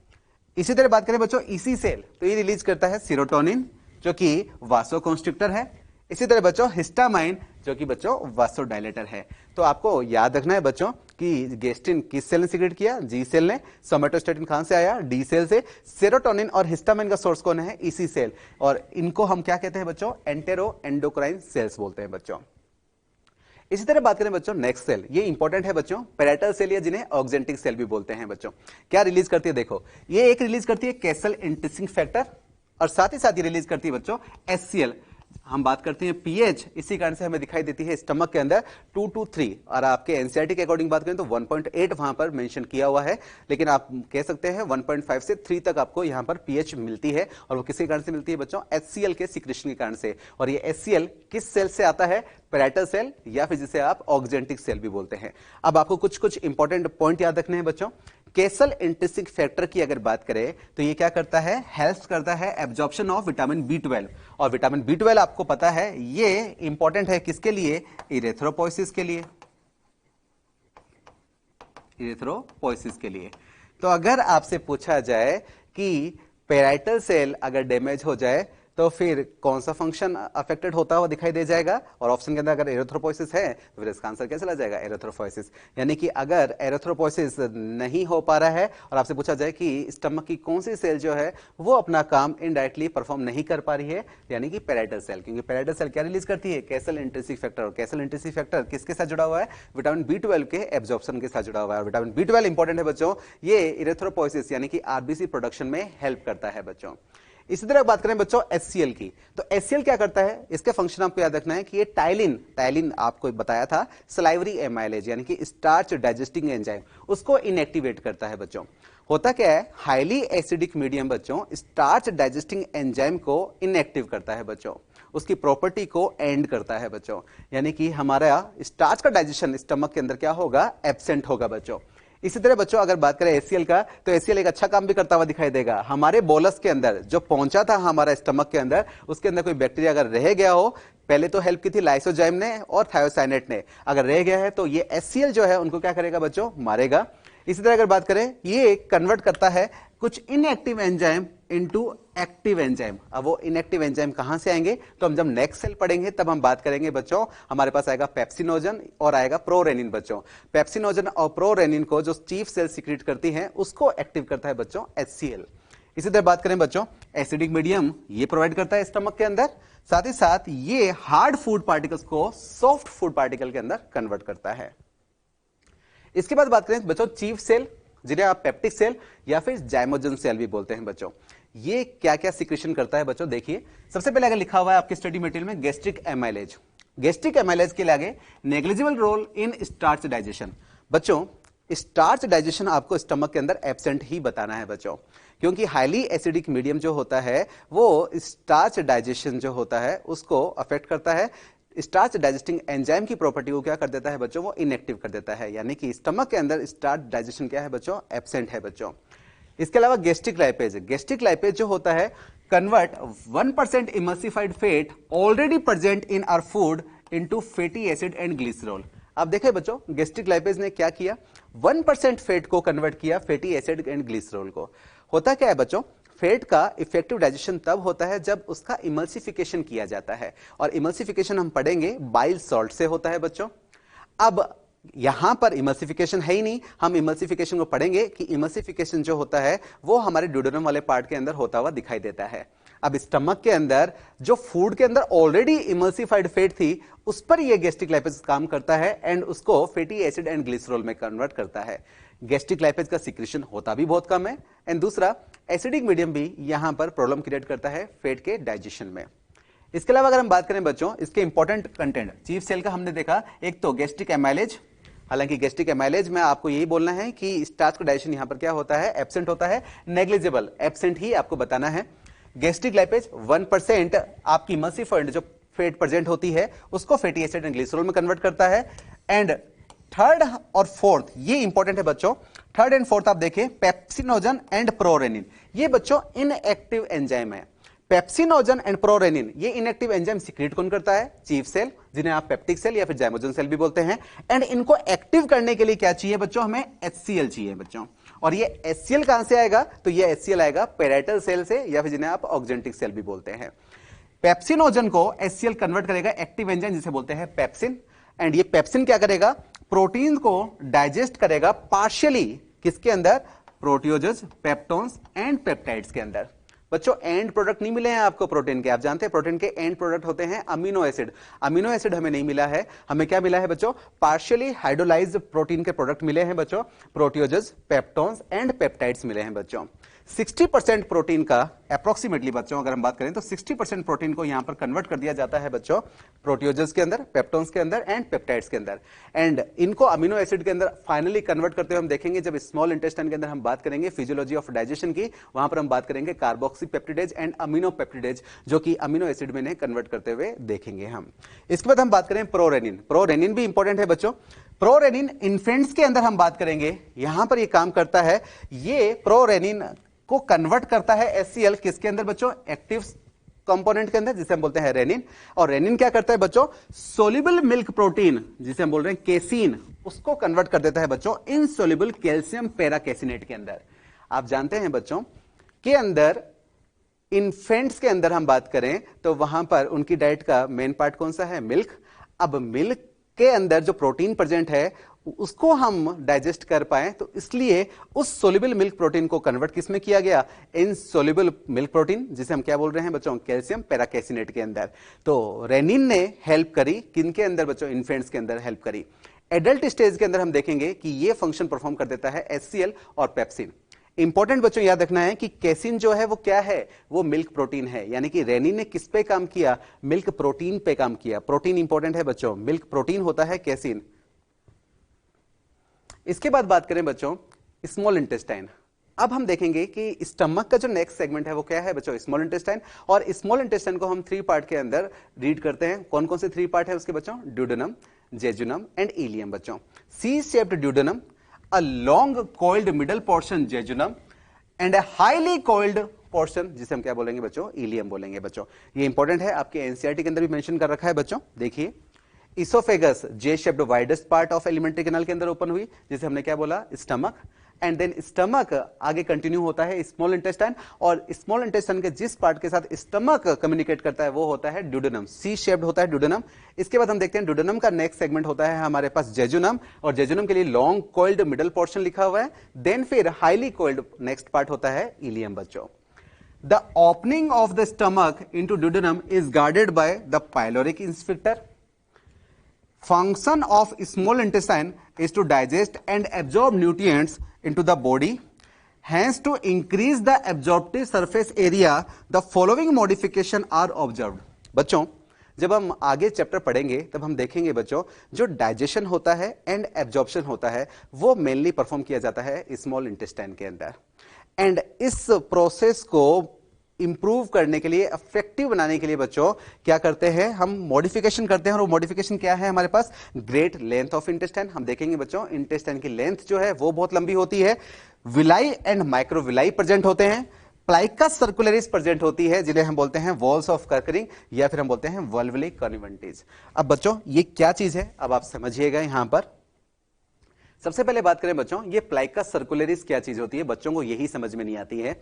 इसी तरह बात करें बच्चों ईसी सेल, तो ये रिलीज करता है सीरोटोनिन जो कि वासोकॉन्स्ट्रिक्टर है। इसी तरह बच्चों हिस्टामाइन जो कि बच्चों वासोडाइलेटर है। तो आपको याद रखना है बच्चों कि गैस्ट्रिन किस सेल ने सीक्रेट किया, जी सेल ने। सोमेटोस्टेटिन कहां से आया, डी सेल से। सेरोटोनिन और हिस्टामाइन का सोर्स कौन है, ईसी सेल, और इनको हम क्या कहते हैं बच्चों, एंटेरोएंडोक्राइन सेल्स बोलते हैं बच्चों। इसी तरह बात करें बच्चों नेक्स्ट सेल, ये इंपॉर्टेंट है बच्चों, पैराइटल सेल या जिन्हें ऑक्जेंटिक सेल भी बोलते हैं बच्चों। क्या रिलीज करती है देखो, ये एक रिलीज करती है कैसल इंट्रिंसिक फैक्टर और साथ ही साथ ये रिलीज करती है बच्चों एचसीएल। हम बात करते हैं पीएच, इसी कारण से हमें दिखाई देती है स्टमक के अंदर 2 to 3, और आपके एनसीईआरटी के अकॉर्डिंग बात करें तो 1.8 वहां पर मेंशन किया हुआ है, लेकिन आप कह सकते हैं 1.5 से 3 तक आपको यहां पर पीएच मिलती है। और वो किसी कारण से मिलती है बच्चों, एचसीएल के सिक्रेशन के कारण से। और ये एचसीएल किस सेल से आता है, पैराइटल सेल या फिर जिसे आप ऑक्जेंटिक सेल भी बोलते हैं। अब आपको कुछ कुछ इंपॉर्टेंट पॉइंट याद रखने हैं बच्चों। कैसल इंट्रिंसिक फैक्टर की अगर बात करें तो ये क्या करता है, हेल्प करता है एब्जॉर्प्शन ऑफ विटामिन B12। और विटामिन B12 आपको पता है ये इंपॉर्टेंट है किसके लिए, इरेथ्रोपोइसिस के लिए, इरेथ्रोपोइसिस के लिए। तो अगर आपसे पूछा जाए कि पैराइटल सेल अगर डैमेज हो जाए तो फिर कौन सा फंक्शन अफेक्टेड होता हुआ दिखाई दे जाएगा, और ऑप्शन के अंदर अगर एरिथ्रोपोइसिस है तो फिर इसका आंसर क्या चला जाएगा, एरिथ्रोपोइसिस। यानी कि अगर एरिथ्रोपोइसिस नहीं हो पा रहा है और आपसे पूछा जाए कि स्टमक की कौन सी सेल जो है वो अपना काम इनडायरेक्टली परफॉर्म नहीं कर पा रही है, यानी कि पैराइटल सेल। क्योंकि पैराइटल सेल क्या रिलीज करती है, कैसल इंट्रिंसिक फैक्टर। और कैसल इंट्रिंसिक फैक्टर किसके साथ जुड़ा हुआ है, विटामिन B12 के एब्जॉर्प्शन के साथ जुड़ा हुआ है। और विटामिन B12 इंपॉर्टेंट है बच्चों, ये इरेथ्रोपोइसिस यानी कि आरबीसी प्रोडक्शन में हेल्प करता है बच्चों। इसी तरह बात करें बच्चों एचसीएल की, तो एचसीएल क्या करता है, इसके फंक्शन आपको याद रखना है कि ये टाइलिन आपको बताया था सलाइवरी एमाइलेज यानी कि स्टार्च डाइजेस्टिंग एंजाइम, उसको इनएक्टिवेट करता है बच्चों। होता क्या है, हाईली एसिडिक मीडियम बच्चों स्टार्च डाइजेस्टिंग एंजाइम को इनएक्टिव करता है बच्चों, उसकी प्रॉपर्टी को एंड करता है बच्चों। यानी कि हमारा स्टार्च का डाइजेशन स्टमक के अंदर क्या होगा, एब्सेंट होगा बच्चों। इसी तरह बच्चों अगर बात करें एचसीएल का, तो एचसीएल एक अच्छा काम भी करता हुआ दिखाई देगा। हमारे बोलस के अंदर जो पहुंचा था हमारा स्टमक के अंदर, उसके अंदर कोई बैक्टीरिया अगर रह गया हो, पहले तो हेल्प की थी लाइसोजाइम ने और थायोसाइनेट ने, अगर रह गया है तो ये एचसीएल जो है उनको क्या करेगा बच्चों, मारेगा। इसी तरह अगर बात करें, ये कन्वर्ट करता है कुछ inactive enzyme into active enzyme. अब वो इनएक्टिव एंजाइम कहां से आएंगे, तो हम जब नेक्स्ट सेल पढ़ेंगे तब हम बात करेंगे बच्चों। हमारे पास आएगा पेप्सिनोजन और आएगा प्रोरेनिन बच्चों। पेप्सिनोजन और प्रोरेनिन को जो चीफ सेल सीक्रेट करती हैं उसको एक्टिव करता है बच्चों एचसीएल। इसी तरह बात करें बच्चों, एसिडिक मीडियम ये प्रोवाइड करता है स्टमक के अंदर, साथ ही साथ ये हार्ड फूड पार्टिकल्स को सॉफ्ट फूड पार्टिकल के अंदर कन्वर्ट करता है। इसके बाद बात करें बच्चों चीफ सेल, जिन्हें आप पेप्टिक सेल या फिर जाइमोजन सेल भी बोलते हैं बच्चों। ये क्या क्या सिक्रेशन करता है बच्चों, देखिए सबसे पहले अगर लिखा हुआ है आपके स्टडी मटेरियल में गैस्ट्रिक एमाइलेज। गैस्ट्रिक एमाइलेज के आगे negligible role in starch digestion. बच्चों स्टार्च डाइजेशन आपको स्टमक के अंदर एब्सेंट ही बताना है बच्चों, क्योंकि हाईली एसिडिक मीडियम जो होता है वो स्टार्च डाइजेशन जो होता है उसको अफेक्ट करता है। स्टार्च डाइजेस्टिंग एंजाइम की प्रॉपर्टी को क्या कर देता है बच्चों, वो इनएक्टिव कर देता है। यानी कि स्टमक के अंदर स्टार्च डाइजेशन क्या है बच्चों, एब्सेंट है बच्चों। इसके अलावा गेस्ट्रिक लाइपेज, गेस्ट्रिक लाइपेज जो होता है convert 1% emulsified fat already present in our food into fatty acid and glycerol. अब देखें बच्चों गेस्ट्रिक लाइपेज ने क्या किया, 1% फैट को कन्वर्ट किया फैटी एसिड एंड ग्लिसरॉल को। होता क्या है बच्चों, फैट का इफेक्टिव डाइजेशन तब होता है जब उसका इमल्सिफिकेशन किया जाता है, और इमल्सिफिकेशन हम पढ़ेंगे बाइल सॉल्ट से होता है बच्चों। अब यहां पर इमल्सिफिकेशन है ही नहीं, हम इमल्सिफिकेशन को पढ़ेंगे कि इमल्सिफिकेशन जो होता है वो हमारे ड्यूडेनम वाले पार्ट के अंदर होता हुआ दिखाई देता है। अब स्टमक के अंदर जो फूड के अंदर ऑलरेडी इमल्सिफाइड फैट थी उस पर यह गैस्ट्रिक लाइपेज काम करता है एंड उसको फैटी एसिड एंड ग्लिसरॉल में कन्वर्ट करता है। गैस्ट्रिक लाइपेज का सिक्रेशन होता भी बहुत कम है, एंड दूसरा एसिडिक मीडियम भी यहां पर प्रॉब्लम क्रिएट करता है फैट के डाइजेशन में। इसके अलावा अगर हम बात करें बच्चों इसके इंपॉर्टेंट कंटेंट चीफ सेल का, हमने देखा एक तो गैस्ट्रिक एमाइलेज। हालांकि गैस्ट्रिक एमाइलेज में आपको यही बोलना है कि स्टार्च का डाइजेशन यहां पर क्या होता है, एब्सेंट होता है, नेग्लिजिबल, एब्सेंट ही आपको बताना है। गैस्ट्रिक लाइपेज 1% आपकी इमल्सिफाइड जो फैट प्रेजेंट होती है उसको फैटी एसिड एंड ग्लिसरॉल में कन्वर्ट करता है। एंड थर्ड और फोर्थ ये इंपॉर्टेंट है बच्चों, थर्ड एंड फोर्थ आप देखें पेप्सिनोजन एंड प्रोरेनिन, ये बच्चों इनएक्टिव एंजाइम है। पेप्सिनोजन एंड प्रोरेनिन ये इनएक्टिव एंजाइम सीक्रेट कौन करता है, चीफ सेल, जिन्हें आप पेप्टिक सेल या फिर जाइमोजन सेल भी बोलते हैं। एंड इनको एक्टिव करने के लिए क्या चाहिए बच्चों, हमें एचसीएल चाहिए बच्चों। और ये एचसीएल कहां से आएगा, तो ये एचसीएल आएगा पैराइटल सेल से या फिर जिन्हें आप ऑक्जेंटिक सेल भी बोलते हैं। पेप्सिनोजन को एचसीएल कन्वर्ट करेगा एक्टिव एंजाइम जिसे बोलते हैं पेप्सिन, एंड ये पेप्सिन क्या करेगा, प्रोटीन को डाइजेस्ट करेगा पार्शियली, किसके अंदर, प्रोटियोजेज, पेप्टोन्स एंड पेप्टाइड्स के अंदर। बच्चों एंड प्रोडक्ट नहीं मिले हैं आपको प्रोटीन के। आप जानते हैं प्रोटीन के एंड प्रोडक्ट होते हैं अमीनो एसिड। अमीनो एसिड हमें नहीं मिला है, हमें क्या मिला है बच्चों? पार्शियली हाइड्रोलाइज्ड प्रोटीन के प्रोडक्ट मिले हैं बच्चों, प्रोटियोजेस, पेप्टोन्स एंड पेप्टाइड्स मिले हैं बच्चों। 60% प्रोटीन का अप्रोक्सीमेटली बच्चों अगर हम बात करें तो 60% प्रोटीन को यहां पर कन्वर्ट कर दिया जाता है बच्चों प्रोटियोजेस के अंदर, पेप्टोन्स के अंदर एंड पेप्टाइड्स के अंदर। एंड इनको अमीनो एसिड के अंदर फाइनली कन्वर्ट करते हुए हम देखेंगे जब स्मॉल इंटेस्टाइन के अंदर हम बात करेंगे फिजियोलॉजी ऑफ डाइजेशन की, वहां पर हम बात करेंगे कार्बोक्सीपेप्टिडेज एंड अमीनो पेप्टिडेज, जो कि अमीनो एसिड में कन्वर्ट करते हुए देखेंगे हम। इसके बाद हम बात करें प्रोरेनिन। प्रोरेनिन भी इंपॉर्टेंट है बच्चों। प्रोरेनिन इन्फेंट्स के अंदर हम बात करेंगे, यहां पर ये काम करता है, ये प्रोरेनिन को कन्वर्ट करता है एचसीएल किसके अंदर बच्चों? एक्टिव कंपोनेंट के अंदर, जिसे हम बोलते हैं रेनिन। और रेनिन क्या करता है बच्चों? सोल्यूबल मिल्क प्रोटीन, जिसे हम बोल रहे हैं केसीन, उसको कन्वर्ट कर देता है बच्चों इनसोल्यूबल कैल्शियम पैराकेसिनेट के अंदर। आप जानते हैं बच्चों के अंदर इन्फेंट्स के अंदर हम बात करें तो वहां पर उनकी डाइट का मेन पार्ट कौन सा है? मिल्क। अब मिल्क के अंदर जो प्रोटीन प्रेजेंट है उसको हम डाइजेस्ट कर पाए, तो इसलिए उस सोल्यूबल मिल्क प्रोटीन को कन्वर्ट किसमें किया गया? इनसोल्यूबल मिल्क प्रोटीन, जिसे हम क्या बोल रहे हैं बच्चों? कैल्शियम पैराकेसिनेट के अंदर। तो रेनिन ने हेल्प करी किन के अंदर बच्चों? इन्फेंट्स के अंदर हेल्प करी। एडल्ट स्टेज के अंदर हम देखेंगे कि ये फंक्शन परफॉर्म कर देता है एचसीएल और पेप्सिन। इंपॉर्टेंट बच्चों याद रखना है कि केसिन जो है वो क्या है? वो मिल्क प्रोटीन है, यानी कि रेनिन ने किस पे काम किया? मिल्क प्रोटीन पे काम किया। प्रोटीन इंपॉर्टेंट है बच्चों, मिल्क प्रोटीन होता है केसिन। इसके बाद बात करें बच्चों स्मॉल इंटेस्टाइन। अब हम देखेंगे कि स्टमक का जो नेक्स्ट सेगमेंट है वो क्या है बच्चों? Small intestine. और स्मॉल इंटेस्टाइन को हम 3 पार्ट के अंदर रीड करते हैं। कौन कौन से 3 पार्ट है उसके बच्चों? ड्यूडेनम, जेजुनम एंड इलियम बच्चों। C shaped duodenum, a long coiled middle portion jejunum and a highly coiled portion, जिसे हम क्या बोलेंगे बच्चों? इलियम बोलेंगे बच्चों। ये इंपॉर्टेंट है, आपके एनसीईआरटी के अंदर भी मेंशन कर रखा है बच्चों। देखिए oesophagus J shaped widest part of alimentary canal के अंदर ओपन हुई, जिसे हमने क्या बोला? स्टमक। एंड देन स्टमक आगे कंटिन्यू होता है स्मॉल इंटेस्टाइन, और स्मॉल इंटेस्टाइन के जिस पार्ट के साथ स्टमक कम्युनिकेट करता है वो होता है ड्यूडेनम। सी शेप्ड होता है ड्यूडेनम। इसके बाद हम देखते हैं ड्यूडेनम का नेक्स्ट सेगमेंट होता है हमारे पास जेजुनम, और जेजुनम के लिए लॉन्ग कोइल्ड मिडल पोर्शन लिखा हुआ है। देन फिर हाईली कोइल्ड नेक्स्ट पार्ट होता है इलियम बच्चों। The opening of the stomach into duodenum is guarded by the pyloric sphincter. Function of small intestine is to digest and absorb nutrients into the body. Hence, to increase the absorptive surface area, the following modification are observed. बच्चों जब हम आगे chapter पढ़ेंगे तब हम देखेंगे बच्चों जो डाइजेशन होता है एंड एब्जॉर्प्शन होता है वो मेनली परफॉर्म किया जाता है स्मॉल इंटेस्टाइन के अंदर। एंड इस प्रोसेस को इंप्रूव करने के लिए, इफेक्टिव बनाने के लिए बच्चों क्या करते हैं? हम मॉडिफिकेशन करते हैं। और वो मॉडिफिकेशन क्या है हमारे पास? Great length of intestine. हम देखेंगे बच्चों इंटेस्टाइन की लेंथ जो है वो बहुत लंबी होती है। विलाई एंड माइक्रोविलाई प्रेजेंट होते हैं। प्लाइका सर्कुलरिस प्रेजेंट होती है, जिन्हें हम बोलते हैं वॉल्स ऑफ कर्करिंग, या फिर हम बोलते हैं वल्वुली कॉन्वेंटिज। अब बच्चों ये क्या चीज है अब आप समझिएगा। यहां पर सबसे पहले बात करें बच्चों ये प्लाइका सर्कुलरिस क्या चीज होती है, बच्चों को यही समझ में नहीं आती है।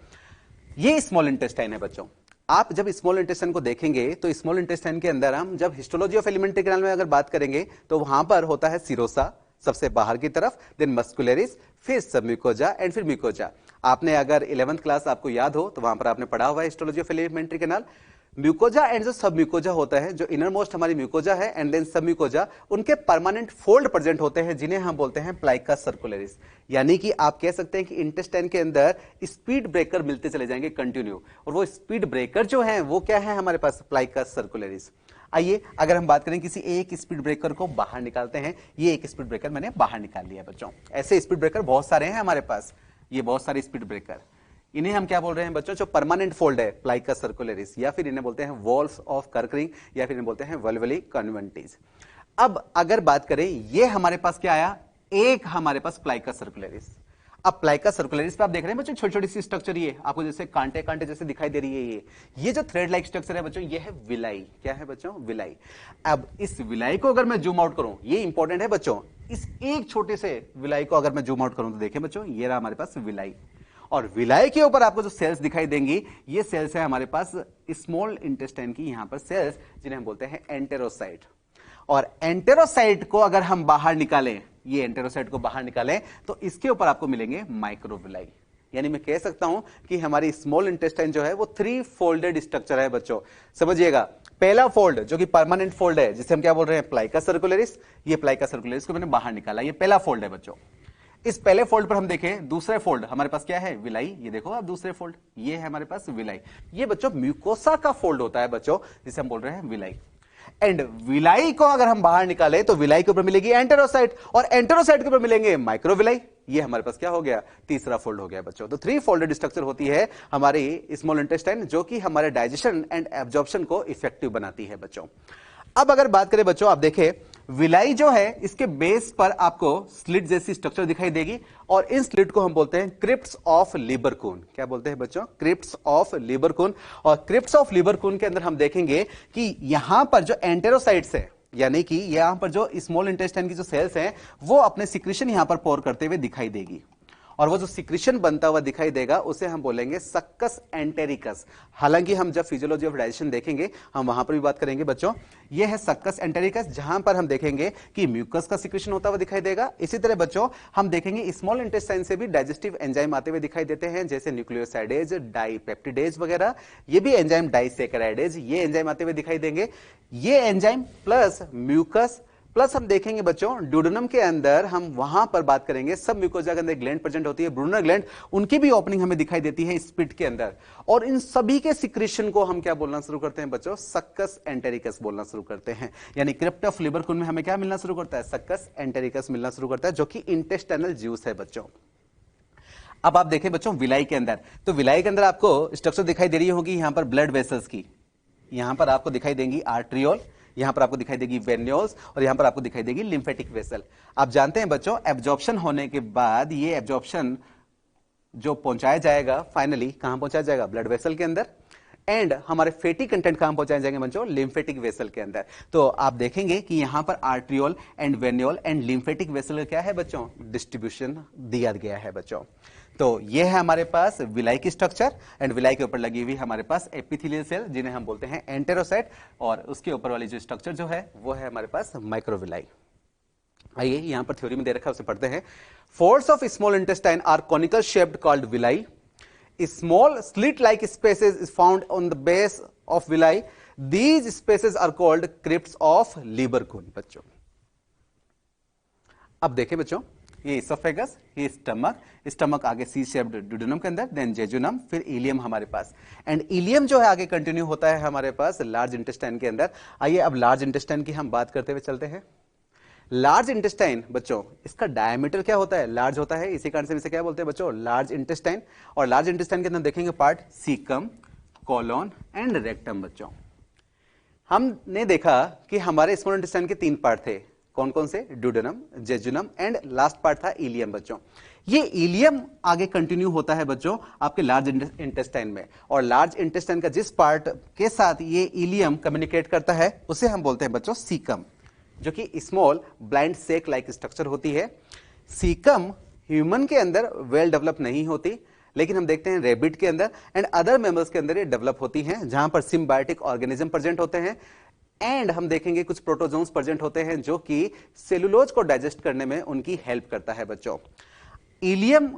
ये स्मॉल इंटेस्टाइन है बच्चों। आप जब स्मॉल इंटेस्टाइन को देखेंगे तो स्मॉल इंटेस्टाइन के अंदर हम जब हिस्टोलॉजी ऑफ एलिमेंट्री कैनाल में अगर बात करेंगे तो वहां पर होता है सिरोसा सबसे बाहर की तरफ, देन मस्कुलरिस, फिर सबम्यूकोजा एंड फिर म्यूकोजा। आपने अगर 11th क्लास आपको याद हो तो वहां पर आपने पढ़ा हुआ है histology of alimentary canal. Mucosa and जो सब म्यूकोजा होता है, जो इनर मोस्ट हमारी म्यूकोजा है एंड देन सब म्यूकोजा, उनके परमानेंट फोल्ड प्रेजेंट होते हैं जिन्हें हम बोलते हैं प्लाइका सर्कुलरिस। यानी कि आप कह सकते हैं कि इंटेस्टाइन के अंदर स्पीड ब्रेकर मिलते चले जाएंगे कंटिन्यू, और वो स्पीड ब्रेकर जो है वो क्या है हमारे पास? प्लाइका सर्कुलरिस। आइए अगर हम बात करें किसी एक स्पीड ब्रेकर को बाहर निकालते हैं। ये एक स्पीड ब्रेकर मैंने बाहर निकाल लिया बच्चों। ऐसे स्पीड ब्रेकर बहुत सारे हैं हमारे पास, ये बहुत सारे स्पीड ब्रेकर। इन्हें हम क्या बोल रहे हैं बच्चों? जो परमानेंट फोल्ड है प्लाइका सर्कुलरिस, या फिर इन्हें बोलते हैं वॉल्स ऑफ कर्करिंग, या फिर इन्हें बोलते हैं वल्वुली कॉन्वेंटिज। अब अगर बात करें ये हमारे पास क्या आया? एक हमारे पास प्लाइका सर्कुलरिस। अब प्लाइका सर्कुलरिस पे आप देख रहे हैं बच्चों छोटी छोटी सी स्ट्रक्चर, ये आपको जैसे कांटे कांटे जैसे दिखाई दे रही है। ये जो थ्रेड लाइक स्ट्रक्चर है बच्चों ये है विलाई। क्या है बच्चों? विलाई। अब इस विलाई को अगर मैं जूम आउट करूं, ये इंपॉर्टेंट है बच्चों, इस एक छोटे से विलाई को अगर मैं जूम आउट करूं तो देखें बच्चों ये रहा हमारे पास विलाई। और विलाई के ऊपर आपको जो सेल्स दिखाई देंगी ये सेल्स है हमारे पास स्मॉल इंटेस्टाइन की यहां पर सेल्स, जिन्हें हम बोलते हैं एंटेरोसाइट। और एंटेरोसाइट को अगर हम बाहर निकालें, ये एंटेरोसाइट को बाहर निकालें तो इसके ऊपर आपको मिलेंगे माइक्रोविलाई। यानी मैं कह सकता हूं कि हमारी स्मॉल इंटेस्टाइन जो है वो 3 फोल्डेड स्ट्रक्चर है बच्चों। समझिएगा, पहला फोल्ड जो कि परमानेंट फोल्ड है, जिसे हम क्या बोल रहे हैं, प्लाइका सर्कुलरिस, ये प्लाइका सर्कुलरिस को मैंने बाहर निकाला, ये पहला फोल्ड है बच्चों। इस पहले फोल्ड पर हम देखें, दूसरे फोल्ड हमारे पास क्या है, विलाई, ये देखो आप दूसरे फोल्ड, ये है हमारे पास विलाई। ये बच्चों म्यूकोसा का फोल्ड होता है बच्चों, जिसे हम बोल रहे हैं विलाई। एंड विलाई को अगर हम बाहर निकाले तो विलाई के ऊपर मिलेगी एंटेरोसाइट, और एंटेरोसाइट के ऊपर मिलेंगे माइक्रोविलाई। ये हमारे पास क्या हो गया, तीसरा फोल्ड हो गया बच्चों। तो 3 फोल्डेड स्ट्रक्चर होती है हमारी स्मॉल इंटेस्टाइन, जो कि हमारे डाइजेशन एंड एब्जॉर्प्शन को इफेक्टिव बनाती है बच्चों। अब अगर बात करें बच्चों, आप देखें विलाई जो है इसके बेस पर आपको स्लिट जैसी स्ट्रक्चर दिखाई देगी, और इन स्लिट को हम बोलते हैं क्रिप्ट्स ऑफ लिबरकून। क्या बोलते हैं बच्चों, क्रिप्ट्स ऑफ लिबरकून। और क्रिप्ट्स ऑफ लिबरकून के अंदर हम देखेंगे कि यहां पर जो एंटेरोसाइट्स है, यानी कि यहां पर जो स्मॉल इंटेस्टाइन की जो सेल्स हैं वो अपने सिक्रीशन यहां पर पोर करते हुए दिखाई देगी, और वो जो सिक्रीशन बनता हुआ दिखाई देगा उसे हम बोलेंगे सक्कस एंटेरिकस। हालांकि हम जब फिजियोलॉजी ऑफ डाइजेशन देखेंगे हम वहां पर भी बात करेंगे बच्चों। ये है सक्कस एंटेरिकस, जहां पर हम देखेंगे कि म्यूकस का सिक्रीशन होता हुआ दिखाई देगा। इसी तरह बच्चों हम देखेंगे स्मॉल इंटेस्टाइन से भी डाइजेस्टिव एंजाइम आते हुए दिखाई देते हैं, जैसे न्यूक्लियोसाइडेज, डाइपेप्टिडेज वगैरह। ये भी एंजाइम डाइसेकेराइडेज, ये एंजाइम आते हुए दिखाई देंगे। ये एंजाइम प्लस म्यूकस प्लस हम देखेंगे बच्चों ड्यूडेनम के अंदर, हम वहां पर बात करेंगे सब म्यूकोजा के अंदर ग्लैंड प्रेजेंट होती है, ब्रूनर ग्लैंड, उनकी भी ओपनिंग हमें दिखाई देती है स्पिट के अंदर। और इन सभी के सिक्रीशन को हम क्या बोलना शुरू करते हैं बच्चों, सक्कस एंटेरिकस बोलना शुरू करते हैं। यानी क्रिप्ट ऑफ लिबरकून में हमें क्या मिलना शुरू करता है, सक्कस एंटेरिकस मिलना शुरू करता है, जो कि इंटेस्टाइनल जूस है बच्चों। अब आप देखें बच्चों विलाई के अंदर, तो विलाई के अंदर आपको स्ट्रक्चर दिखाई दे रही होगी यहां पर ब्लड वेसल्स की। यहां पर आपको दिखाई देंगी आर्ट्रियोल, यहां पर आपको दिखाई देगी वेन्यूल्स, और यहां पर आपको दिखाई देगी लिम्फेटिक वेसल। आप जानते हैं बच्चों एब्जॉर्प्शन होने के बाद ये एब्जॉर्प्शन जो पहुंचाया जाएगा फाइनली कहां पहुंचाया जाएगा, ब्लड वेसल के अंदर, एंड हमारे फैटी कंटेंट कहां पहुंचाए जाएंगे बच्चों, लिम्फेटिक वेसल के अंदर। तो आप देखेंगे कि यहां पर arteriole and venule and lymphatic vessel का क्या है बच्चों, डिस्ट्रीब्यूशन दिया गया है बच्चों। तो ये है हमारे पास विलाई की स्ट्रक्चर, एंड विलाई के ऊपर लगी हुई हमारे पास एपिथेलियल सेल जिन्हें हम बोलते हैं एंटेरोसाइट, और उसके ऊपर वाली जो स्ट्रक्चर जो है वो है हमारे पास माइक्रोविलाई। आइए यहां पर थ्योरी में दे रखा है उसे पढ़ते हैं। Folds of small intestine are conical shaped called villi. Small slit like spaces is found on the base of villi. These spaces are called crypts of Lieberkuhn बच्चों। अब देखें बच्चों, ये इसोफेगस, ये स्टमक आगे सी शेप्ड ड्यूडेनम के अंदर, then jejunum, फिर इलियम हमारे पास, एंड इलियम जो है आगे कंटिन्यू होता है हमारे पास लार्ज इंटेस्टाइन के अंदर। आइए अब लार्ज इंटेस्टाइन की हम बात करते हुए चलते हैं। लार्ज इंटेस्टाइन बच्चों, इसका डायमीटर क्या होता है, लार्ज होता है, इसी कारण से इसे क्या बोलते हैं बच्चों, लार्ज इंटेस्टाइन। और लार्ज इंटेस्टाइन के अंदर देखेंगे part caecum, colon and rectum बच्चों। हमने देखा कि हमारे स्मॉल इंटेस्टाइन के 3 पार्ट थे, कौन कौन से, duodenum, jejunum and last part था इलियम बच्चों। ये इलियम आगे कंटिन्यू होता है बच्चों आपके लार्ज इंटेस्टाइन में, और लार्ज इंटेस्टाइन का जिस पार्ट के साथ ये इलियम कम्युनिकेट करता है उसे हम बोलते हैं बच्चों सीकम, जो कि small blind sac like structure होती है। सीकम ह्यूमन के अंदर वेल डेवलप नहीं होती, लेकिन हम देखते हैं रेबिट के अंदर एंड अदर मेमल्स के अंदर ये डेवलप होती हैं, जहां पर सिम्बायोटिक ऑर्गेनिज्म प्रेजेंट होते हैं, एंड हम देखेंगे कुछ प्रोटोजोन्स प्रेजेंट होते हैं जो कि सेलुलोज को डाइजेस्ट करने में उनकी हेल्प करता है बच्चों। इलियम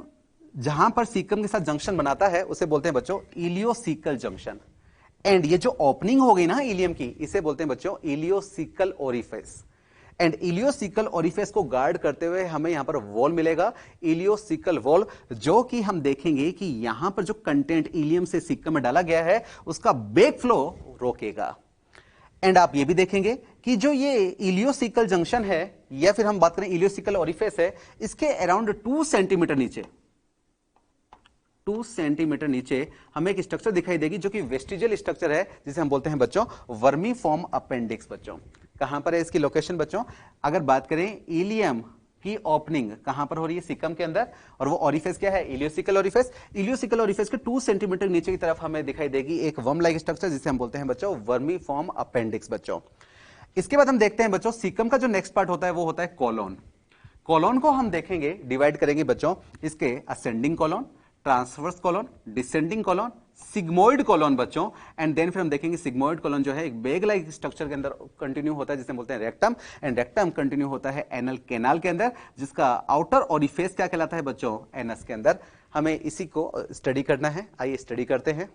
जहां पर सीकम के साथ जंक्शन बनाता है उसे बोलते हैं बच्चों इलियोसिकल जंक्शन, एंड ये जो ओपनिंग हो गई ना इलियम की, इसे बोलते हैं बच्चों ileocaecal orifice. And ileocaecal orifice को गार्ड करते हुए हमें यहां पर वॉल मिलेगा, इलियोसिकल वॉल, जो कि हम देखेंगे कि यहां पर जो कंटेंट इलियम से सीकम में डाला गया है उसका बैक फ्लो रोकेगा। एंड आप ये भी देखेंगे कि जो ये इलियोसिकल जंक्शन है, या फिर हम बात करें इलियोसिकल ओरिफिस है, इसके अराउंड 2 सेंटीमीटर नीचे, 2 सेंटीमीटर नीचे हमें एक स्ट्रक्चर दिखाई देगी जो कि वेस्टिजियल स्ट्रक्चर है, जिसे हम बोलते हैं बच्चों वर्मीफॉर्म अपेंडिक्स बच्चों। कहां पर है इसकी लोकेशन बच्चों, अगर बात करें इलियम की ओपनिंग कहां पर हो रही है, सीकम के अंदर, और वो ओरिफिस क्या है, इलियोसिकल ओरिफिस। इलियोसिकल ओरिफिस के 2 सेंटीमीटर नीचे की तरफ हमें दिखाई देगी एक वर्म लाइक स्ट्रक्चर, जिसे हम बोलते हैं बच्चों वर्मीफॉर्म अपेंडिक्स बच्चों। इसके बाद हम देखते हैं बच्चों सीकम का जो नेक्स्ट पार्ट होता है वो होता है कोलोन। कोलोन को हम देखेंगे, डिवाइड करेंगे बच्चों इसके ascending colon, transverse colon, descending colon, sigmoid colon बच्चों, एंड देन फिर हम देखेंगे सिग्मोइड कोलोन जो है एक बैग लाइक स्ट्रक्चर के अंदर कंटिन्यू होता है, जिसे बोलते हैं रेक्टम, एंड रेक्टम कंटिन्यू होता है एनल कैनाल के अंदर, जिसका आउटर ओरिफिस क्या कहलाता है बच्चों, एनस के अंदर। हमें इसी को स्टडी करना है। आइए स्टडी करते हैं।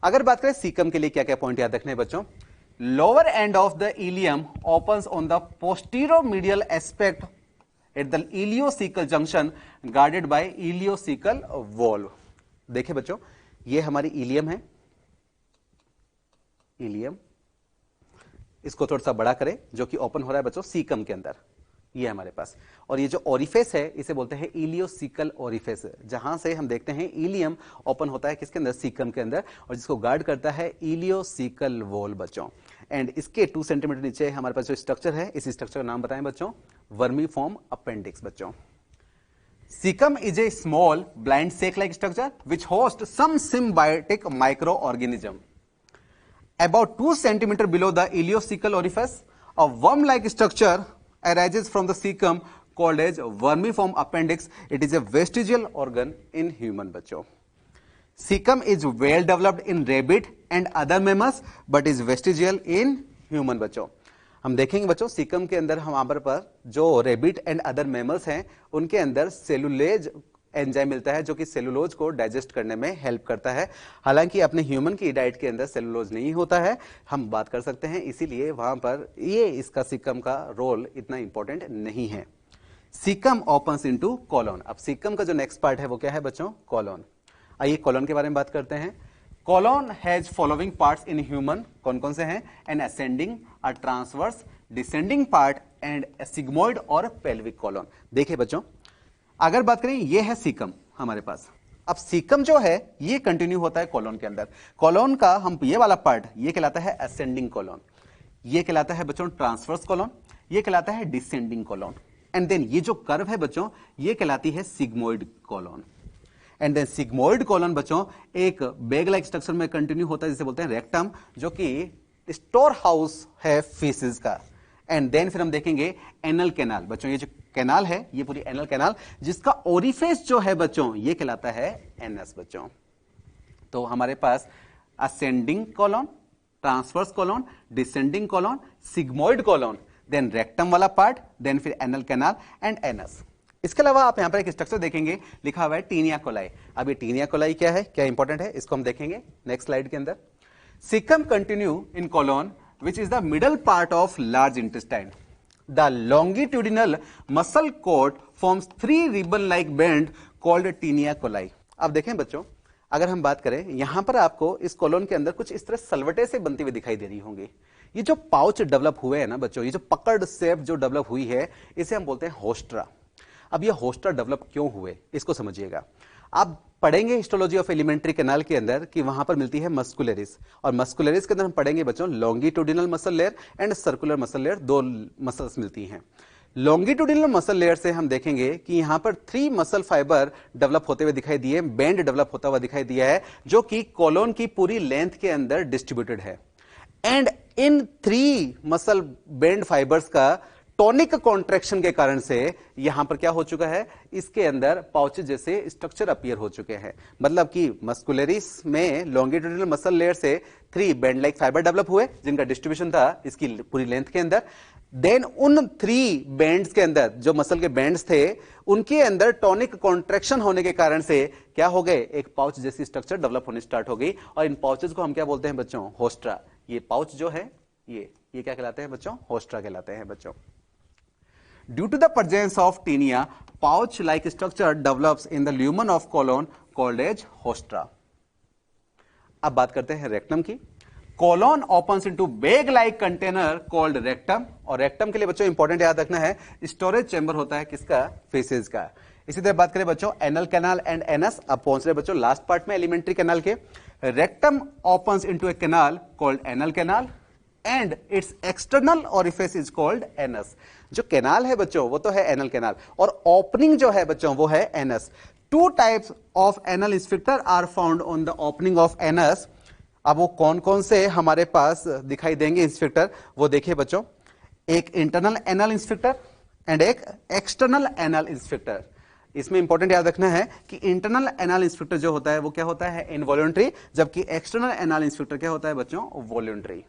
अगर बात करें सीकम के लिए क्या क्या पॉइंट याद रखने हैं बच्चों, lower end of the ileum opens on the posteromedial aspect at the ileocaecal junction guarded by ileocaecal valve. देखिए बच्चों, ये हमारी इलियम है, इलियम, इसको थोड़ा सा बड़ा करें, जो कि ओपन हो रहा है बच्चों सीकम के अंदर, ये हमारे पास। और ये जो ओरिफेस है इसे बोलते हैं इलियोसिकल ओरिफेस, जहां से हम देखते हैं इलियम ओपन होता है किसके अंदर, सीकम के अंदर, और जिसको गार्ड करता है इलियोसिकल वॉल बच्चों। एंड इसके 2 सेंटीमीटर नीचे हमारे पास जो स्ट्रक्चर है, इस स्ट्रक्चर का नाम बताएं बच्चों, वर्मीफॉर्म अपेंडिक्स बच्चों। Caecum is a small blind sac like structure which host some symbiotic micro organism about 2 centimeter below the ileocecal orifice. A worm-like structure arises from the cecum called as vermiform appendix. It is a vestigial organ in human बच्चों। Cecum is well developed in rabbit and other mammals, but is vestigial in human बच्चों। हम देखेंगे बच्चों caecum के अंदर हमारे पर जो रेबिट एंड अदर मैमल्स हैं उनके अंदर सेलुलेज एंजाइम मिलता है जो कि सेलुलोज को डाइजेस्ट करने में हेल्प करता है। हालांकि अपने ह्यूमन की डाइट के अंदर सेलुलोज नहीं होता है, हम बात कर सकते हैं, इसीलिए वहां पर ये इसका सीकम का रोल इतना इंपॉर्टेंट नहीं है। Caecum opens into colon. अब सीकम का जो नेक्स्ट पार्ट है वो क्या है बच्चों, कॉलोन। आइए कॉलोन के बारे में बात करते हैं। Colon has following parts in human, कौन कौन से हैं, N ascending, a transverse, descending part and sigmoid और पेल्विक कॉलोन। देखिए बच्चों, अगर बात करें ये है सीकम हमारे पास। अब सीकम जो है ये कंटिन्यू होता है कॉलोन के अंदर। कॉलोन का हम ये वाला पार्ट ये कहलाता है असेंडिंग कॉलोन, ये कहलाता है बच्चों ट्रांसवर्स कॉलोन, ये कहलाता है डिसेंडिंग कॉलोन। एंड देन ये जो कर्व है बच्चों ये कहलाती है sigmoid colon. And then sigmoid colon बच्चों एक बैग लाइक स्ट्रक्चर में कंटिन्यू होता है जिसे बोलते हैं रेक्टम, जो कि स्टोर हाउस है फीसिस का। एंड देन फिर हम देखेंगे एनल कैनाल बच्चों, ये जो कैनाल है ये पूरी एनल कैनाल, जिसका ओरिफेस जो है बच्चों ये कहलाता है एनस बच्चों। तो हमारे पास ascending colon, transverse colon, descending colon, sigmoid colon, then rectum वाला पार्ट, देन फिर एनल कैनाल एंड एनस। इसके अलावा आप यहां पर एक स्ट्रक्चर देखेंगे लिखा हुआ है टीनिया कोलाई। अब ये टीनिया कोलाई क्या है, क्या इंपॉर्टेंट है, इसको हम देखेंगे नेक्स्ट स्लाइड के अंदर। Caecum continue in colon which is the middle part of large intestine. The longitudinal muscle cord forms 3 ribbon-like band called tinea coli. अब देखें बच्चों, अगर हम बात करें यहां पर आपको इस कॉलोन के अंदर कुछ इस तरह सलवटे से बनती हुई दिखाई दे रही होंगी। ये जो पाउच डेवलप हुए हैं ना बच्चों, ये जो पकड़ शेप जो डेवलप हुई है इसे हम बोलते हैं होस्ट्रा। अब ये होस्ट्रा डेवलप क्यों हुए इसको समझिएगा। आप पढ़ेंगे हिस्टोलॉजी ऑफ एलिमेंट्री कैनाल के अंदर कि वहां पर मिलती है मस्कुलरिस, और मस्कुलरिस के अंदर हम पढ़ेंगे बच्चों longitudinal muscle layer and circular muscle layer, 2 muscles मिलती हैं। लॉन्गिट्यूडिनल मसल लेयर से हम देखेंगे कि यहां पर 3 मसल फाइबर डेवलप होते हुए दिखाई दिए, बैंड डेवलप होता हुआ दिखाई दिया है जो कि कॉलोन की पूरी लेंथ के अंदर डिस्ट्रीब्यूटेड है। And in 3 muscle band fibres का टॉनिक कॉन्ट्रैक्शन के कारण से यहां पर क्या हो चुका है, इसके अंदर पाउचेज जैसे स्ट्रक्चर अपीयर हो चुके हैं। मतलब कि मस्कुलरिस में लॉन्गिट्यूडिनल मसल लेयर से 3 बैंड लाइक फाइबर डेवलप हुए जिनका डिस्ट्रीब्यूशन था इसकी पूरी लेंथ के अंदर। देन उन 3 बैंड्स के अंदर जो मसल के बैंड्स थे उनके अंदर टॉनिक कॉन्ट्रैक्शन होने के कारण से क्या हो गए, एक पाउच जैसी स्ट्रक्चर डेवलप होनी स्टार्ट हो गई, और इन पाउचेज को हम क्या बोलते हैं बच्चों, होस्ट्रा। ये पाउच जो है ये क्या कहलाते हैं बच्चों, होस्ट्रा कहलाते हैं बच्चों। Due to the presence of tinea, pouch-like structure develops in the lumen of colon called as hostra. अब बात करते हैं रेक्टम की। Colon opens into bag-like container called rectum, और रेक्टम के लिए बच्चों इंपॉर्टेंट याद रखना है स्टोरेज चैम्बर होता है किसका, फेसेस का। इसी तरह बात करें बच्चों एनल कैनाल एंड एनस। अब पहुंच रहे बच्चों लास्ट पार्ट में एलिमेंट्री कैनाल के। Rectum opens into a canal called anal canal and its external orifice is called anus. जो कैनाल है बच्चों वो तो है एनल कैनाल, और ओपनिंग जो है बच्चों वो है anus. 2 types of anal sphincter are found on the opening of anus. अब वो कौन कौन से हमारे पास दिखाई देंगे स्फिंक्टर, वो देखिए बच्चों, एक इंटरनल एनल स्फिंक्टर एंड एक एक्सटर्नल एनल स्फिंक्टर। इसमें इंपॉर्टेंट याद रखना है कि इंटरनल एनल स्फिंक्टर जो होता है वो क्या होता है, इनवॉलंटरी, जबकि एक्सटर्नल एनल स्फिंक्टर क्या होता है बच्चों, वॉलंटरी।